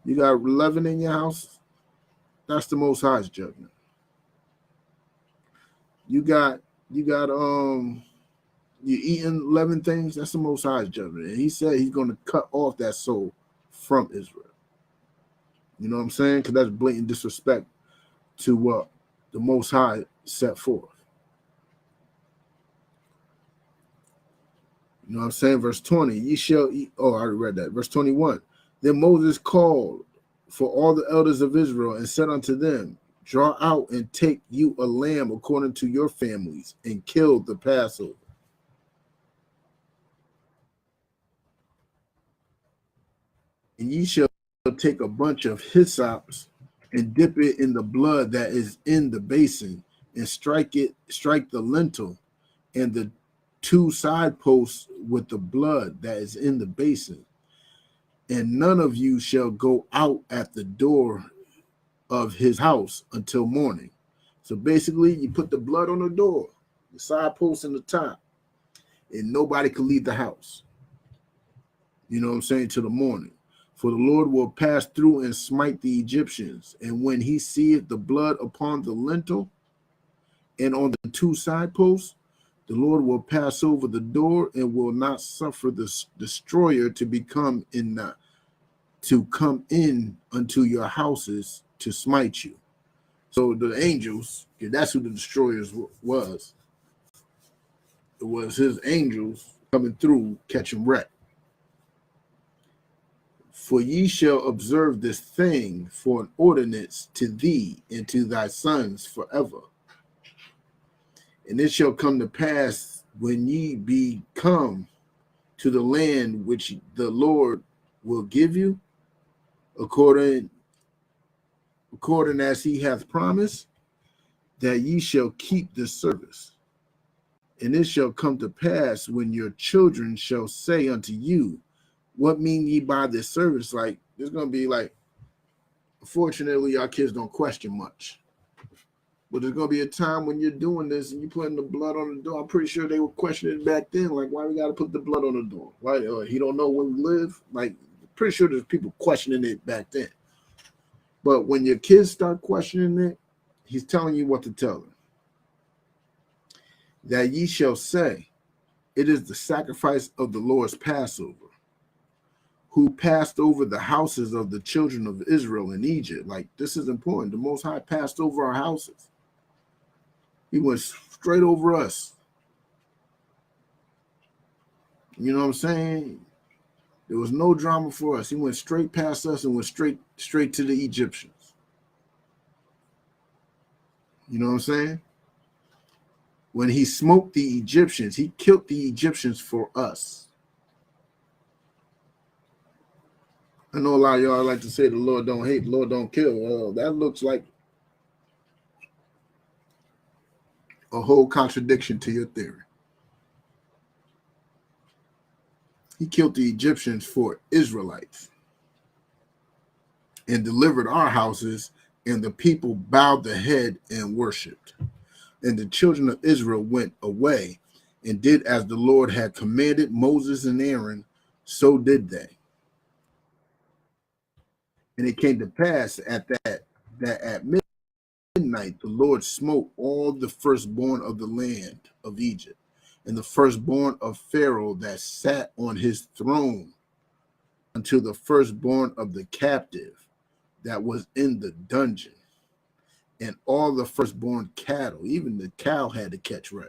You got leaven in your house, that's the Most High's judgment. You eating leaven things, that's the Most High's judgment. And he said he's going to cut off that soul from Israel. You know what I'm saying? Because that's blatant disrespect to what the Most High set forth. You know what I'm saying? Verse 20, ye shall eat. Oh, I already read that. Verse 21. Then Moses called for all the elders of Israel and said unto them, draw out and take you a lamb according to your families, and kill the Passover. And ye shall take a bunch of hyssop and dip it in the blood that is in the basin, and strike the lintel and the two side posts with the blood that is in the basin. And none of you shall go out at the door of his house until morning. So basically, you put the blood on the door, the side post and the top, and nobody can leave the house. You know what I'm saying? Till the morning. For the Lord will pass through and smite the Egyptians. And when he seeth the blood upon the lintel and on the two side posts, the Lord will pass over the door and will not suffer the destroyer to come in unto your houses to smite you. So the angels, that's who the destroyers was. It was his angels coming through, catching wreck. For ye shall observe this thing for an ordinance to thee and to thy sons forever. And it shall come to pass when ye be come to the land which the Lord will give you, according as he hath promised, that ye shall keep this service. And it shall come to pass when your children shall say unto you, what mean ye by this service? Like, there's going to be like, unfortunately, our kids don't question much. But there's going to be a time when you're doing this and you're putting the blood on the door. I'm pretty sure they were questioning back then, like, why we got to put the blood on the door? Why he don't know where we live? Like, pretty sure there's people questioning it back then. But when your kids start questioning it, he's telling you what to tell them. That ye shall say, it is the sacrifice of the Lord's Passover, who passed over the houses of the children of Israel in Egypt. Like, this is important. The Most High passed over our houses. He went straight over us. You know what I'm saying? There was no drama for us. He went straight past us and went straight to the Egyptians. You know what I'm saying? When he smote the Egyptians, he killed the Egyptians for us. I know a lot of y'all like to say the Lord don't hate, the Lord don't kill. Well, that looks like a whole contradiction to your theory. He killed the Egyptians for Israelites and delivered our houses, and the people bowed the head and worshipped. And the children of Israel went away and did as the Lord had commanded Moses and Aaron, so did they. And it came to pass at midnight the Lord smote all the firstborn of the land of Egypt, and the firstborn of Pharaoh that sat on his throne, until the firstborn of the captive that was in the dungeon, and all the firstborn cattle, even the cow had to catch right.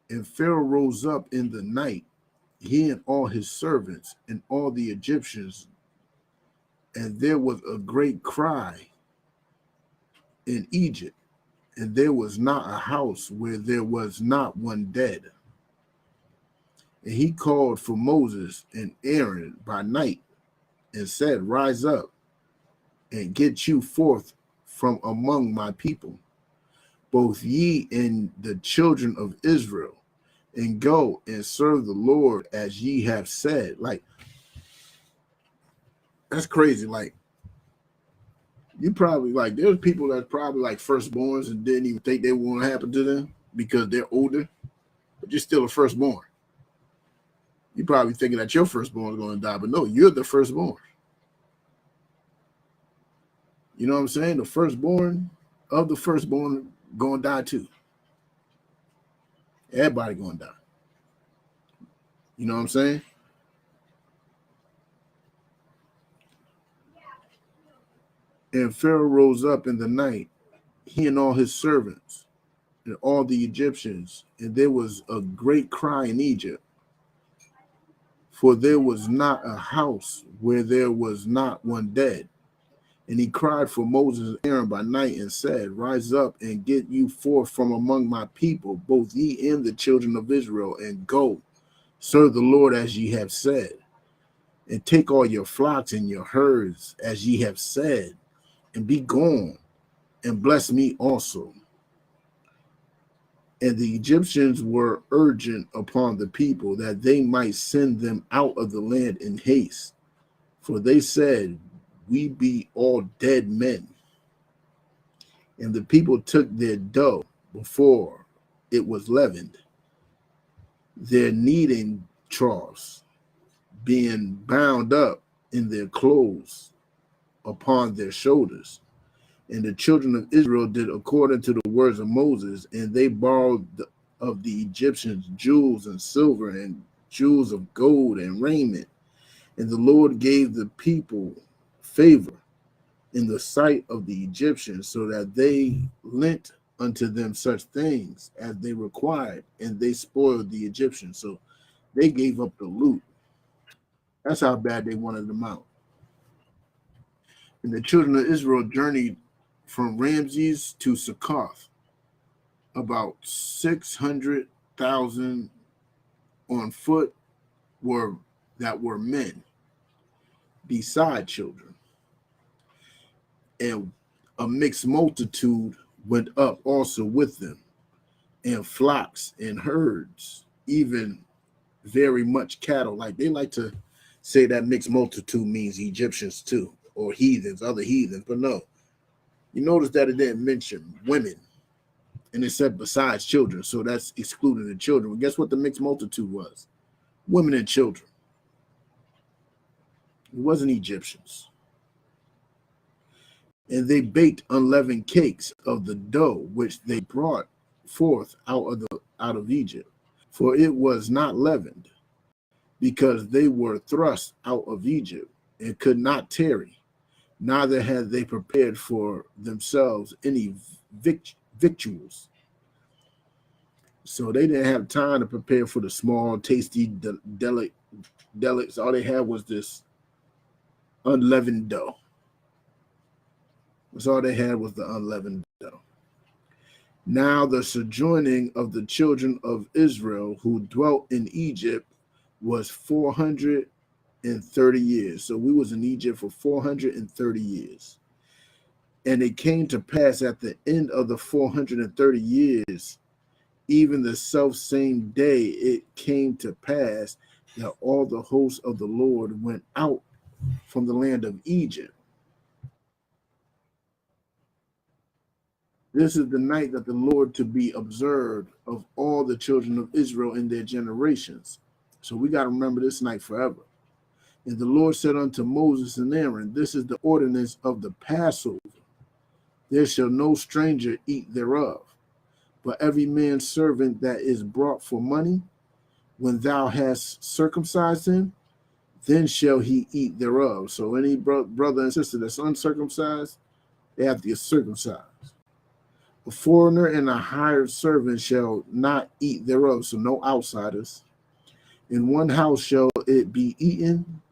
And Pharaoh rose up in the night, he and all his servants and all the Egyptians, and there was a great cry in Egypt, and there was not a house where there was not one dead. And he called for Moses and Aaron by night and said, rise up and get you forth from among my people, both ye and the children of Israel, and go and serve the Lord as ye have said. Like, that's crazy. Like, you probably, like, there's people that's probably like firstborns and didn't even think they were going to happen to them because they're older, but you're still a firstborn. You're probably thinking that your firstborn is going to die, but no, you're the firstborn. You know what I'm saying? The firstborn of the firstborn going to die too. Everybody going to die. You know what I'm saying? And Pharaoh rose up in the night, he and all his servants, and all the Egyptians, and there was a great cry in Egypt, for there was not a house where there was not one dead. And he cried for Moses and Aaron by night and said, Rise up and get you forth from among my people, both ye and the children of Israel, and go, serve the Lord as ye have said, and take all your flocks and your herds as ye have said, and be gone, and bless me also. And the Egyptians were urgent upon the people that they might send them out of the land in haste. For they said, We be all dead men. And the people took their dough before it was leavened, their kneading troughs being bound up in their clothes upon their shoulders. And the children of Israel did according to the words of Moses, and they borrowed of the Egyptians jewels and silver and jewels of gold and raiment. And the Lord gave the people favor in the sight of the Egyptians, so that they lent unto them such things as they required, and they spoiled the Egyptians. So they gave up the loot. That's how bad they wanted them out. And the children of Israel journeyed from Ramses to Succoth, about 600,000 on foot were men, beside children. And a mixed multitude went up also with them, and flocks and herds, even very much cattle. Like they like to say that mixed multitude means Egyptians too, or heathens, other heathens, but no. You notice that it didn't mention women, and it said besides children, so that's excluding the children. Well, guess what the mixed multitude was? Women and children. It wasn't Egyptians. And they baked unleavened cakes of the dough which they brought forth out of Egypt, for it was not leavened, because they were thrust out of Egypt and could not tarry, neither had they prepared for themselves any victuals. So they didn't have time to prepare for the small, tasty, delicates. All they had was this unleavened dough. That's all they had was the unleavened dough. Now the sojourning of the children of Israel who dwelt in Egypt was 430 years. So we was in Egypt for 430 years. And it came to pass at the end of the 430 years, even the selfsame day, it came to pass that all the hosts of the Lord went out from the land of Egypt. This is the night that the Lord to be observed of all the children of Israel in their generations. So we got to remember this night forever. And the Lord said unto Moses and Aaron, This is the ordinance of the Passover. There shall no stranger eat thereof, but every man's servant that is brought for money, when thou hast circumcised him, then shall he eat thereof. So any brother and sister that's uncircumcised, they have to get circumcised. A foreigner and a hired servant shall not eat thereof, so no outsiders. In one house shall it be eaten,